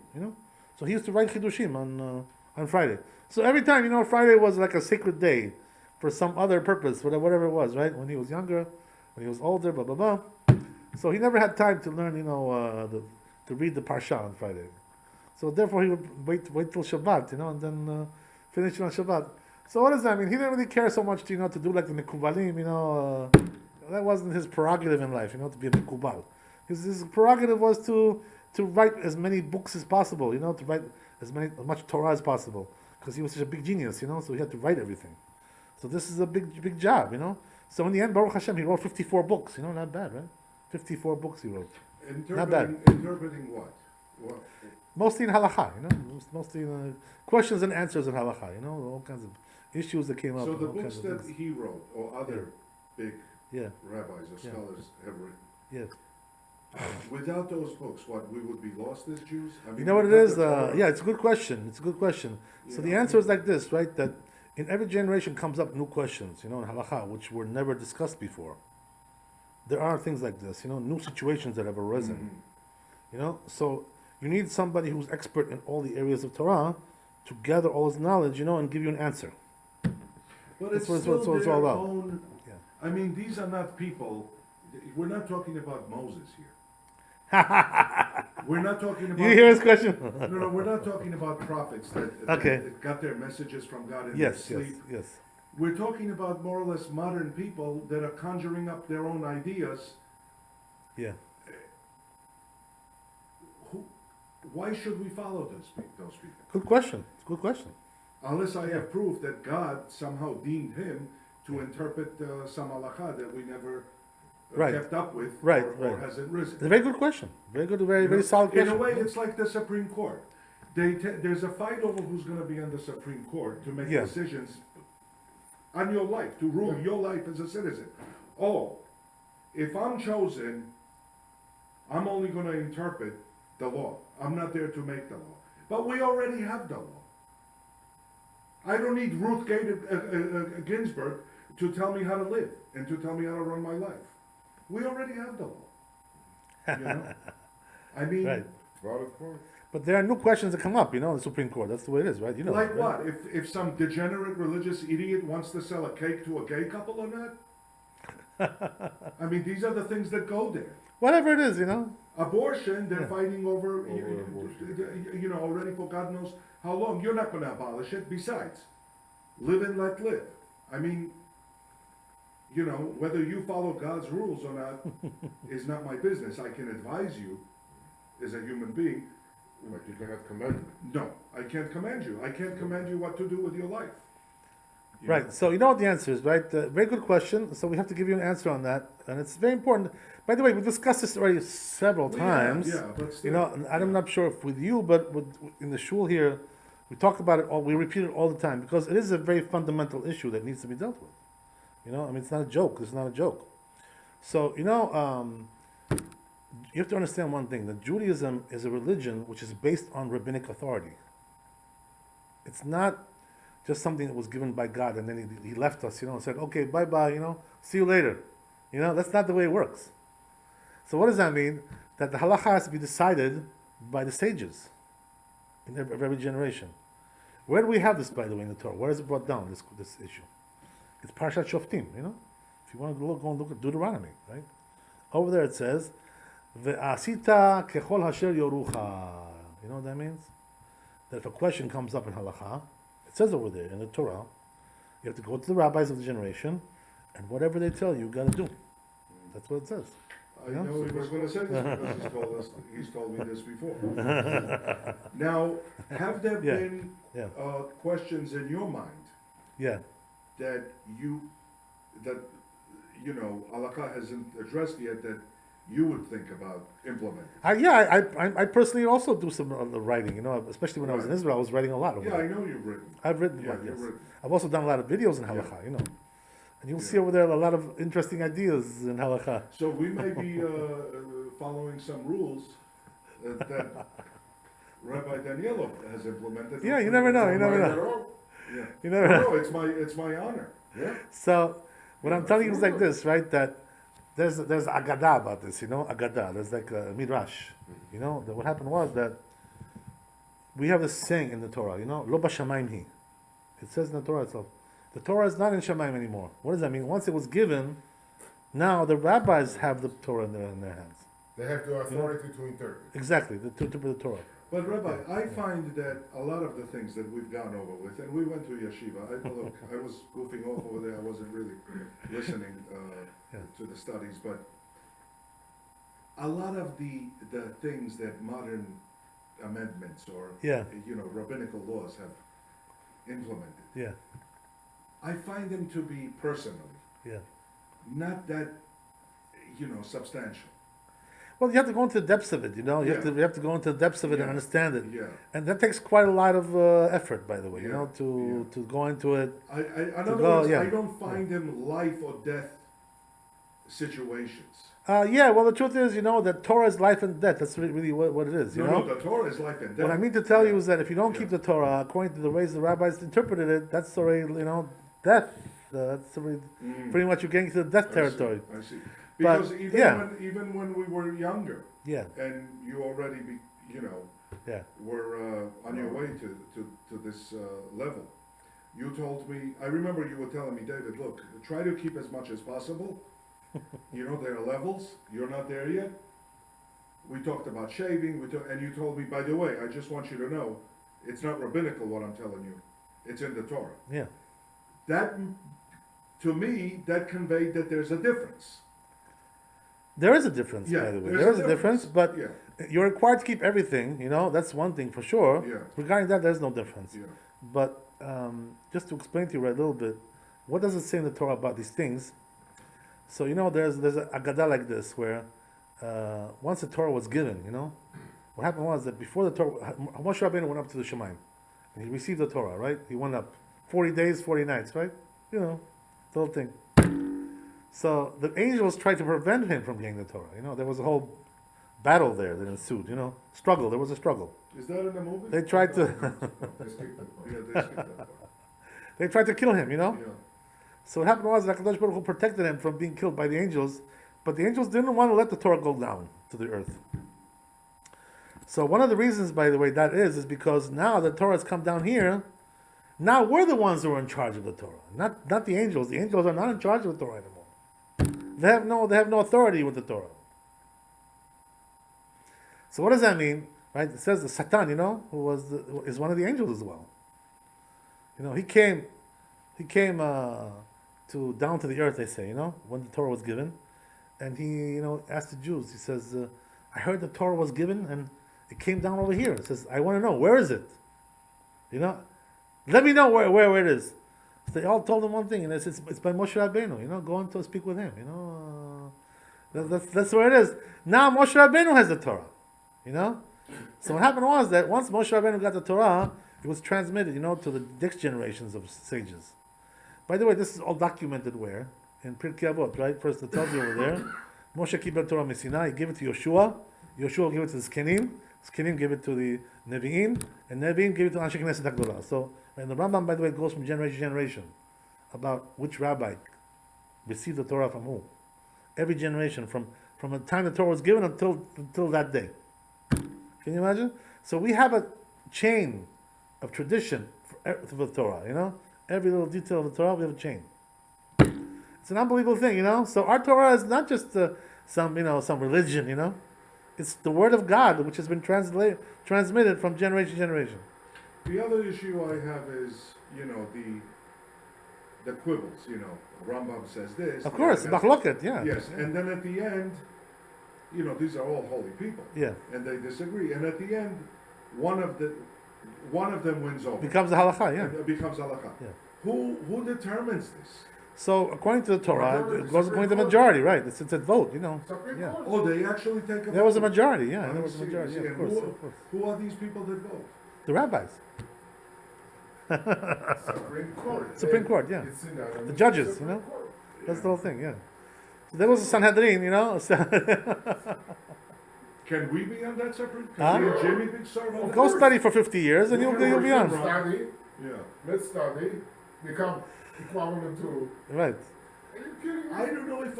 So he used to write chidushim on Friday. So every time, Friday was like a sacred day for some other purpose, whatever it was, right? When he was younger, when he was older, blah blah blah. So he never had time to learn, to read the Parsha on Friday. So therefore he would wait till Shabbat, and then finish it on Shabbat. So what does that mean? He didn't really care so much to do like the Mekubalim, that wasn't his prerogative in life, to be a Mekubal. His prerogative was to write as many books as possible, to write as much Torah as possible. Because he was such a big genius, so he had to write everything. So this is a big job, So in the end, Baruch Hashem, he wrote 54 books, not bad, right? 54 books he wrote. Not bad. Interpreting what? Mostly in halakha, mostly in questions and answers in halakha, all kinds of issues that came up. So the books that he wrote, or other big rabbis or scholars have written, without those books, we would be lost as Jews? You know what it is? It's a good question. So the answer is like this, right? That in every generation comes up new questions, in halakha, which were never discussed before. There are things like this, new situations that have arisen. So you need somebody who's expert in all the areas of Torah to gather all his knowledge, and give you an answer. But it's still their own. I mean, these are not people. We're not talking about Moses here. We're not talking about. You hear his question? No, we're not talking about prophets that got their messages from God in their sleep. Yes. We're talking about more or less modern people that are conjuring up their own ideas. Yeah. Why should we follow those people? Good question. Unless I have proof that God somehow deemed him to interpret some halakha that we never kept up with or hasn't risen. It's a very good question. Very good, very solid question. In a way, it's like the Supreme Court. There's a fight over who's going to be on the Supreme Court to make decisions on your life, to rule your life as a citizen. Oh, if I'm chosen, I'm only going to interpret the law. I'm not there to make the law. But we already have the law. I don't need Ruth Ginsburg to tell me how to live and to tell me how to run my life. We already have the law. I mean, right. But there are new questions that come up, in the Supreme Court. That's the way it is, right? Like what? If some degenerate religious idiot wants to sell a cake to a gay couple or not? I mean, these are the things that go there. Whatever it is, Abortion, they're fighting over already for God knows how long. You're not going to abolish it. Besides, live and let live. I mean, whether you follow God's rules or not is not my business. I can advise you as a human being. But you cannot command me. No, I can't command you. I can't command you what to do with your life. you Right. know? So you know what the answer is, right? Very good question. So we have to give you an answer on that, and it's very important. By the way, we discussed this already several Well, times. Yeah, but still. You know, and I'm not sure if with you, but in the shul here, we talk about it all. We repeat it all the time because it is a very fundamental issue that needs to be dealt with. You know, I mean, it's not a joke. It's not a joke. So you know, you have to understand one thing: that Judaism is a religion which is based on rabbinic authority. It's not just something that was given by God and then he left us, you know, and said, okay, bye bye, you know, see you later. You know, that's not the way it works. So what does that mean? That the halacha has to be decided by the sages in every generation. Where do we have this, by the way, in the Torah? Where is it brought down, this issue? It's Parashat Shoftim, you know? If you want to go and look at Deuteronomy, right? Over there it says, Ve'asita kechol hasher yorucha. You know what that means? That if a question comes up in halacha, it says over there in the Torah, you have to go to the rabbis of the generation, and whatever they tell you, you got to do. That's what it says. I Yeah. know he was going to say this because he's told me this before. Now, have there Yeah. been Yeah, questions in your mind yeah. that you know, Alaka hasn't addressed yet that you would think about implementing? I personally also do some writing, you know, especially when I was in Right. Israel, I was writing a lot over Yeah, I there. know you've written. I've written Yeah, about you've this. written. I've also done a lot of videos in Yeah. halakha, you know. And you'll Yeah. see over there a lot of interesting ideas in halakha. So we may be following some rules that Rabbi Danielov has implemented. Yeah, you never know, you never Right at know. all. Yeah. You never know. No, it's my honor. Yeah. So, what I'm telling you is like Sure. this, right? That there's agadah about this, you know, agadah. There's like a midrash, you know. That what happened was that we have this saying in the Torah, you know, lo b'shamayim hi. It says in the Torah itself. The Torah is not in Shamayim anymore. What does that mean? Once it was given, now the rabbis have the Torah in their hands. They have the authority to interpret. Exactly, to interpret the Torah. But Rabbi, I find that a lot of the things that we've gone over with, and we went to yeshiva. Look, I was goofing off over there. I wasn't really listening Yeah. to the studies, but a lot of the things that modern amendments or Yeah. rabbinical laws have implemented, Yeah, I find them to be personally yeah. not that substantial. Well, you have to go into the depths of it, you know. You have to go into the depths of it and Yeah. understand it, Yeah. and that takes quite a lot of effort, by the way, you know, Yeah. to go into it. In To other go, words, yeah. I don't find them life or death situations. Yeah. Well, the truth is, you know, that Torah is life and death. That's really what it is, you know. No, the Torah is life and death. What I mean to tell you Yeah. is that if you don't Yeah. keep the Torah according to the ways the rabbis interpreted it, that's already, you know, death. That's already, pretty much you're getting to the death territory. I see. But, Because yeah. even when we were younger, Yeah, and you already yeah, were on your way to this level, you told me. I remember you were telling me, David, look, try to keep as much as possible. There are levels. You're not there yet. We talked about shaving. And you told me, by the way, I just want you to know, it's not rabbinical what I'm telling you. It's in the Torah. yeah. That, to me, that conveyed that there's a difference. There is a difference, Yeah, by the way. there's There a is a difference, difference. but Yeah. you're required to keep everything, you know, that's one thing for sure. Yeah. Regarding that, there's no difference. Yeah. But just to explain to you right a little bit, what does it say in the Torah about these things? So, you know, there's a Agadah like this where once the Torah was given, you know, what happened was that before the Torah, Moshe Rabbeinu went up to the Shemaim and he received the Torah, right? He went up 40 days, 40 nights, right? You know, the whole thing. So the angels tried to prevent him from getting the Torah. You know, there was a whole battle there that ensued, you know, struggle. There was a struggle. Is that in the movie? They tried to, They skipped that part. Yeah, they skipped that part. they tried to kill him, you know? Yeah. So what happened was that HaKadosh Baruch Hu protected him from being killed by the angels, but the angels didn't want to let the Torah go down to the earth. So one of the reasons, by the way, that is because now the Torah has come down here. Now we're the ones who are in charge of the Torah, not the angels. The angels are not in charge of the Torah anymore. They have no authority with the Torah. So what does that mean? Right? It says the Satan, you know, is one of the angels as well. You know, he came to down to the earth, they say, you know, when the Torah was given, and he, you know, asked the Jews. He says, "I heard the Torah was given, and it came down over here." It says, "I want to know, where is it? You know, let me know where it is." So they all told him one thing, and it's by Moshe Rabbeinu. Go on to speak with him. That's where it is. Now Moshe Rabbeinu has the Torah. So what happened was that once Moshe Rabbeinu got the Torah, it was transmitted, to the next generations of sages. By the way, this is all documented where? In Pirkei Avot, right? First it tells you over there, Moshe Kibel Torah Sinai, he gave it to Yoshua. Yoshua gave it to the Zkenim. Zkenim gave it to the Nevi'im. And Nevi'im gave it to Anshe Knesset HaGdolah. So, and the Rambam, by the way, goes from generation to generation about which rabbi received the Torah from who. Every generation, from the time the Torah was given until that day. Can you imagine? So we have a chain of tradition for the Torah, Every little detail of the Torah, we have a chain. It's an unbelievable thing, So our Torah is not just some religion, It's the Word of God, which has been transmitted from generation to generation. The other issue I have is, the quibbles, Rambam says this. Of course, machloket, yeah. Yes, and then at the end, these are all holy people. Yeah. And they disagree. And at the end, one of them wins over. Becomes a halakha, yeah. It becomes halakha. Yeah. Who determines this? So according to the Torah, it goes according to the majority, right? It's a vote, Yeah. Oh, they actually take a vote? There was a majority, yeah. I There was a see, majority, see. yeah, And of course. who are these people that vote? The rabbis. Supreme Court. Supreme Court, yeah. It's in The judges, Supreme Court. That's the whole thing, yeah. So there was a Sanhedrin, Can we be on that separate? Huh? Can Jimmy be served on that? Go study for 50 years and you'll be on. Study, Yeah. let's study, become equivalent to. Right. Are you kidding me? I don't know if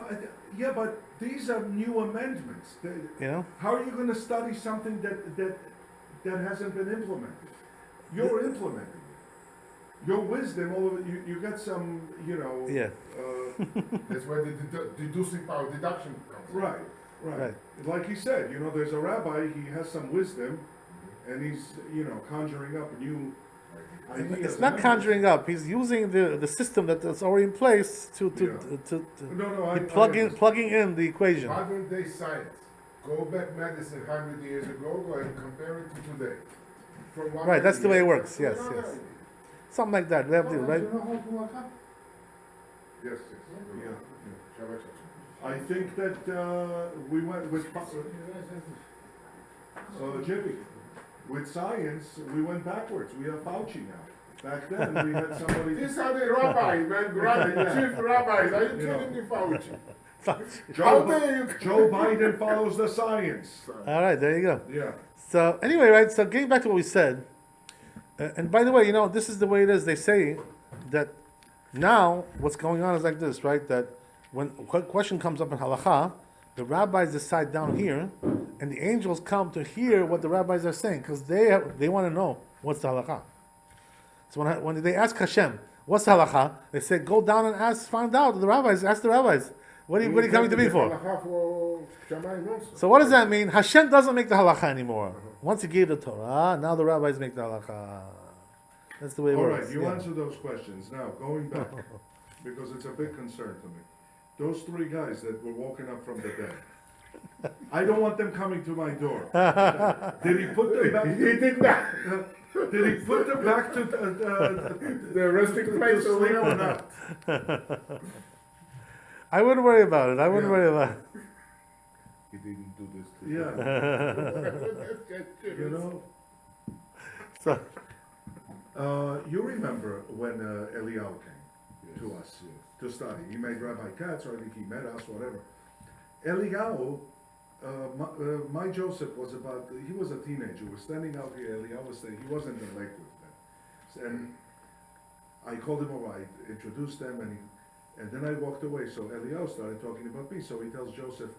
yeah, but these are new amendments. How are you going to study something that hasn't been implemented? You're implementing it. Your wisdom, all of it, you got some, Yeah. That's where the deducing power, deduction comes. Right. Like he said, there's a rabbi, he has some wisdom, and he's, conjuring up new ideas. It's not conjuring up. He's using the system that's already in place to plugging in the equation. Modern day science, go back medicine 100 years ago, go and compare it to today. From Right, that's the way it works. Yes, Another yes. idea. Something like that. We have to, right? Yes. Yeah. Shabbat I think that we went with Jimmy. With science, we went backwards. We have Fauci now. Back then, we had somebody. These are the rabbis, man, chief rabbis. Are you kidding me, Fauci? Joe Biden follows the science. All right, there you go. Yeah. So anyway, right, so getting back to what we said, and by the way, this is the way it is. They say that now what's going on is like this, right? That when a question comes up in halakha, the rabbis decide down here, and the angels come to hear what the rabbis are saying, because they want to know what's the halakha. So when they ask Hashem, what's the halakha? They say, go down and find out. The rabbis, ask the rabbis. What are you coming to me for? So what does that mean? Hashem doesn't make the halakha anymore. Once he gave the Torah, now the rabbis make the halakha. That's the way it All works. right, you answer those questions. Now, going back, because it's a big concern to me. Those three guys that were woken up from the dead. I don't want them coming to my door. Did he put them back? He did not. Did he put them back to The resting place to over sleep or there. not? I wouldn't worry about it. I wouldn't worry about it. He didn't do this. Yeah. So, You remember when Eliyahu came to us to study. He made Rabbi Katz, or I think he met us, whatever. Eliyahu, my Joseph was he was a teenager. He was standing out here. Eliyahu was saying, he wasn't in Lakewood then. And I called him over, I introduced them, and then I walked away. So Eliyahu started talking about me. So he tells Joseph,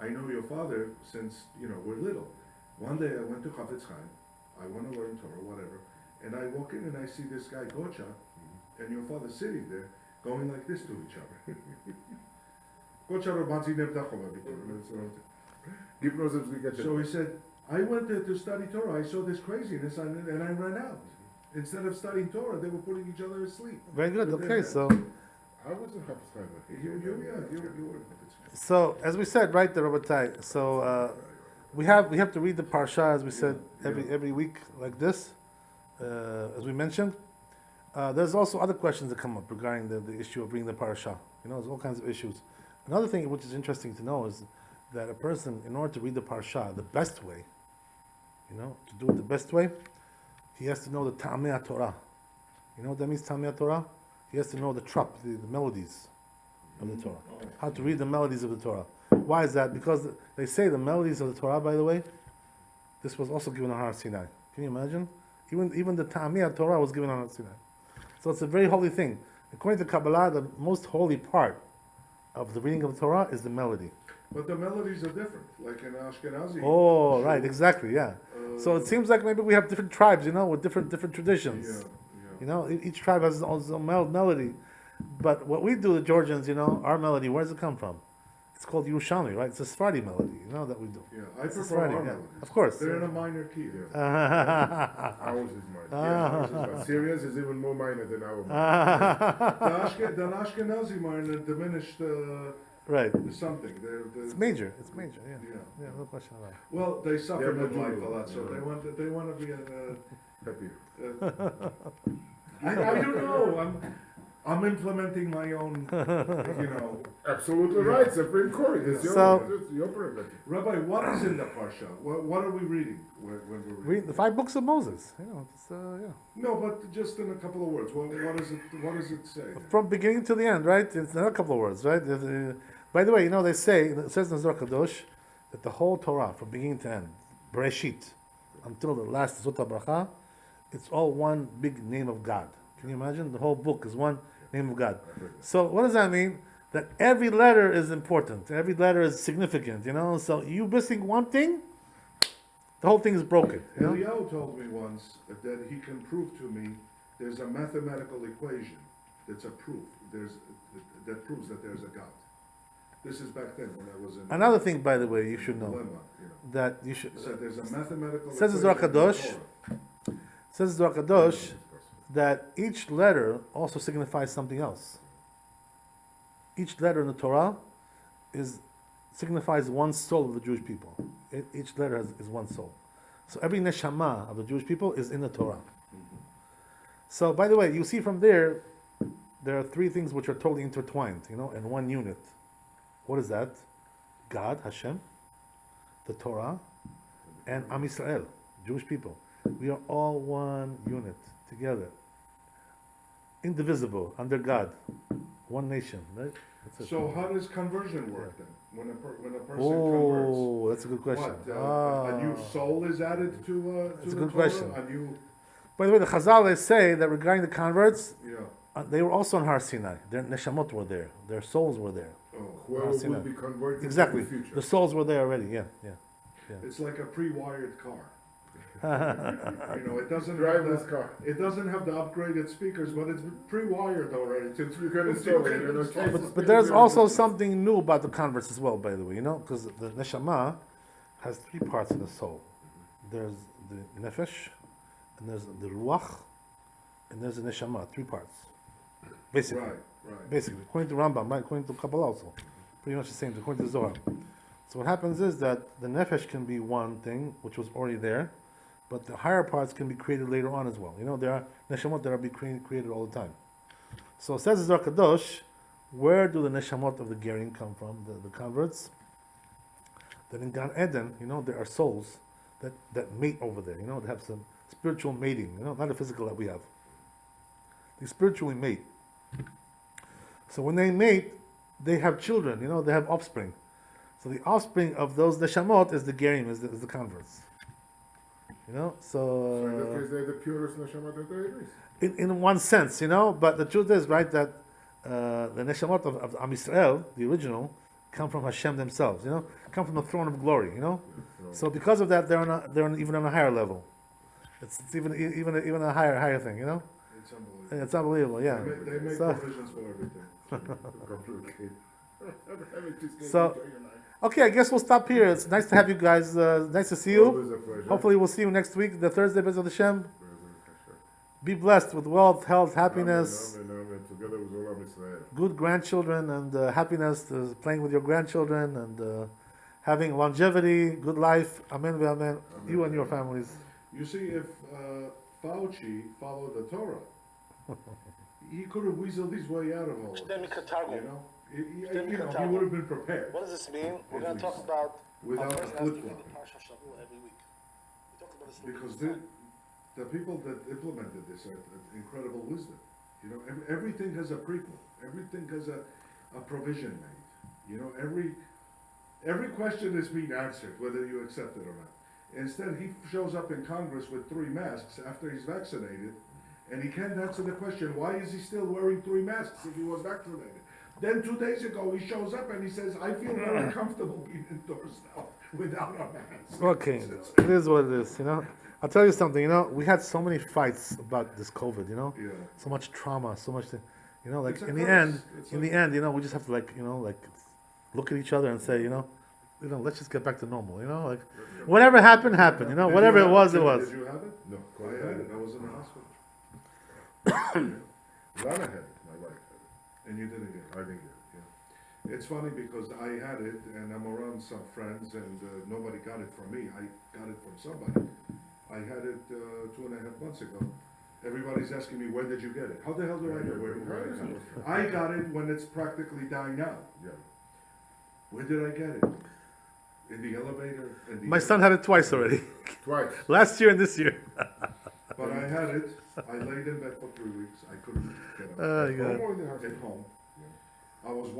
I know your father since, we're little. One day I went to Chavetz Chaim. I want to learn Torah, whatever. And I walk in and I see this guy, Gocha, and your father sitting there, going like this to each other. So he said, I went there to study Torah. I saw this craziness and I ran out. Instead of studying Torah, they were putting each other to sleep. very good. Okay, so I wasn't Chavetz Chaim. You were. so as we said, right there, Rabbi. So we have to read the parsha as we said every week like this, as we mentioned. There's also other questions that come up regarding the issue of reading the parasha. There's all kinds of issues. Another thing which is interesting to know is that a person, in order to read the parasha the best way, to do it the best way, he has to know the Ta'amei Torah. You know what that means, Ta'amei Torah? He has to know the melodies of the Torah. How to read the melodies of the Torah. Why is that? Because they say the melodies of the Torah, by the way, this was also given on Har Sinai. Can you imagine? Even the Ta'amei Torah was given on Har Sinai. So it's a very holy thing. According to Kabbalah, the most holy part of the reading of the Torah is the melody. But the melodies are different, like in Ashkenazi. Oh, right, exactly, yeah. So it seems like maybe we have different tribes, with different traditions. Yeah. Each tribe has its own melody. But what we do, the Georgians, our melody, where does it come from? It's called Yerushalmi, right? It's a Sephardi melody, that we do. Yeah, I prefer Sephardi, our melodies. Of course. They're in a minor key there. Ours is minor. Ours is minor. Syria's is even more minor than our minor. The Ashkenazi minor diminished right. something. It's major, yeah. Yeah, no question about it. Well, they suffer Yeah, midlife a lot, so yeah. they want to be Happier. I don't know. I'm implementing my own, Absolutely right, Supreme Court. It's your prerogative. Rabbi, what is in the Parsha? What are we reading when we're reading? Read the 5 books of Moses. No, but just in a couple of words. What does it say? From beginning to the end, right? It's not a couple of words, right? By the way, they say, it says in Zohar Kadosh, that the whole Torah, from beginning to end, Bereshit, until the last Zot HaBracha, it's all one big name of God. Can you imagine? The whole book is one name of God. So what does that mean? That every letter is important. Every letter is significant, So you missing one thing, the whole thing is broken. Eliyahu told me once that he can prove to me there's a mathematical equation that's a proof. That proves that there's a God. This is back then when I was in. Another thing, by the way, you should know dilemma, that you should. So there's a mathematical. Says the Zohar Kadosh. Says the Zohar Kadosh that each letter also signifies something else. Each letter in the Torah signifies one soul of the Jewish people. Each letter is one soul. So every neshama of the Jewish people is in the Torah. So, by the way, you see from there are 3 things which are totally intertwined, in one unit. What is that? God, Hashem, the Torah, and Am Yisrael, Jewish people. We are all one unit, together. Indivisible, under God. One nation, right? So how does conversion work then? When a person converts? That's a good question. What? A new soul is added to that's the a good Torah? question. By the way, the Chazal, they say that regarding the converts, they were also on Har Sinai. Their neshamot were there. Their souls were there. Whoever will be converted exactly. in the future. The souls were there already, yeah. It's like a pre-wired car. It doesn't Driver's have car. It doesn't have the upgraded speakers, but it's pre-wired already. You can install it. But there's also something new about the converts as well, by the way, because the neshama has 3 parts in the soul. There's the nefesh, and there's the ruach, and there's the neshama, 3 parts. Basically. Right. Basically, according to Rambam, right? According to Kabbalah also. Pretty much the same, according to Zohar. So what happens is that the nefesh can be one thing, which was already there, but the higher parts can be created later on as well. There are neshamot that are being created all the time. So it says in Zohar Kadosh, where do the neshamot of the Gerim come from, the converts? That in Gan Eden, there are souls that mate over there, they have some spiritual mating, not the physical that we have. They spiritually mate. So when they mate, they have children, they have offspring. So the offspring of those neshamot is the Gerim, is the converts. So in that case, they're the purest neshama that there is. In one sense, but the truth is, right, that the neshamot of Am Yisrael, the original, come from Hashem themselves, come from the throne of glory, So because of that, they're even on a higher level. It's even a higher thing, It's unbelievable, yeah. They make provisions for everything. So, okay, I guess we'll stop here. It's nice to have you guys. Nice to see you. Always a pleasure. Hopefully, we'll see you next week, the Thursday, Bezrat Hashem. Be blessed with wealth, health, happiness, Amen. Together with all of Israel. good grandchildren, and happiness, playing with your grandchildren, and having longevity, good life. Amen, amen. You and your families. You see, if Fauci followed the Torah, He could have weaseled his way out of all of Then we this, could Targum. you know? Then we He could Targum. would have been prepared. What does this mean? We're At going to talk least. about Without our a first asking flip-flop. the Parsha Shavua every week. We talked about this Because the people that implemented this are incredible wisdom. You know, everything has a prequel. Everything has a provision made. You know, every question is being answered, whether you accept it or not. Instead, he shows up in Congress with 3 masks after he's vaccinated, and he can't answer the question, why is he still wearing 3 masks if he was vaccinated? Then 2 days ago, he shows up and he says, I feel very comfortable being indoors now without a mask. Okay, it is what it is, you know. I'll tell you something, you know, we had so many fights about this COVID, you know, Yeah. so much trauma, so much, you know, like It's a in the curse. end, It's in like- the end, you know, we just have to like, you know, like look at each other and say, you know, let's just get back to normal, you know, like whatever happened, happened, you know, Did whatever you it have was, Did it was. you have it? No, I had it. I was in the hospital. Lana had it, my wife had it. And you didn't get it. I didn't get it. It's funny because I had it and I'm around some friends and nobody got it from me. I got it from somebody. I had it 2.5 months ago. Everybody's asking me, when did you get it? How the hell do I know where I got it? I got it when it's practically dying out. Yeah. Where did I get it? In the elevator? In the My son had it twice already, Twice. last year and this year. But I had it. I laid in bed for 3 weeks. I couldn't get up. Oh, Home God. or in the hospital? At home. I was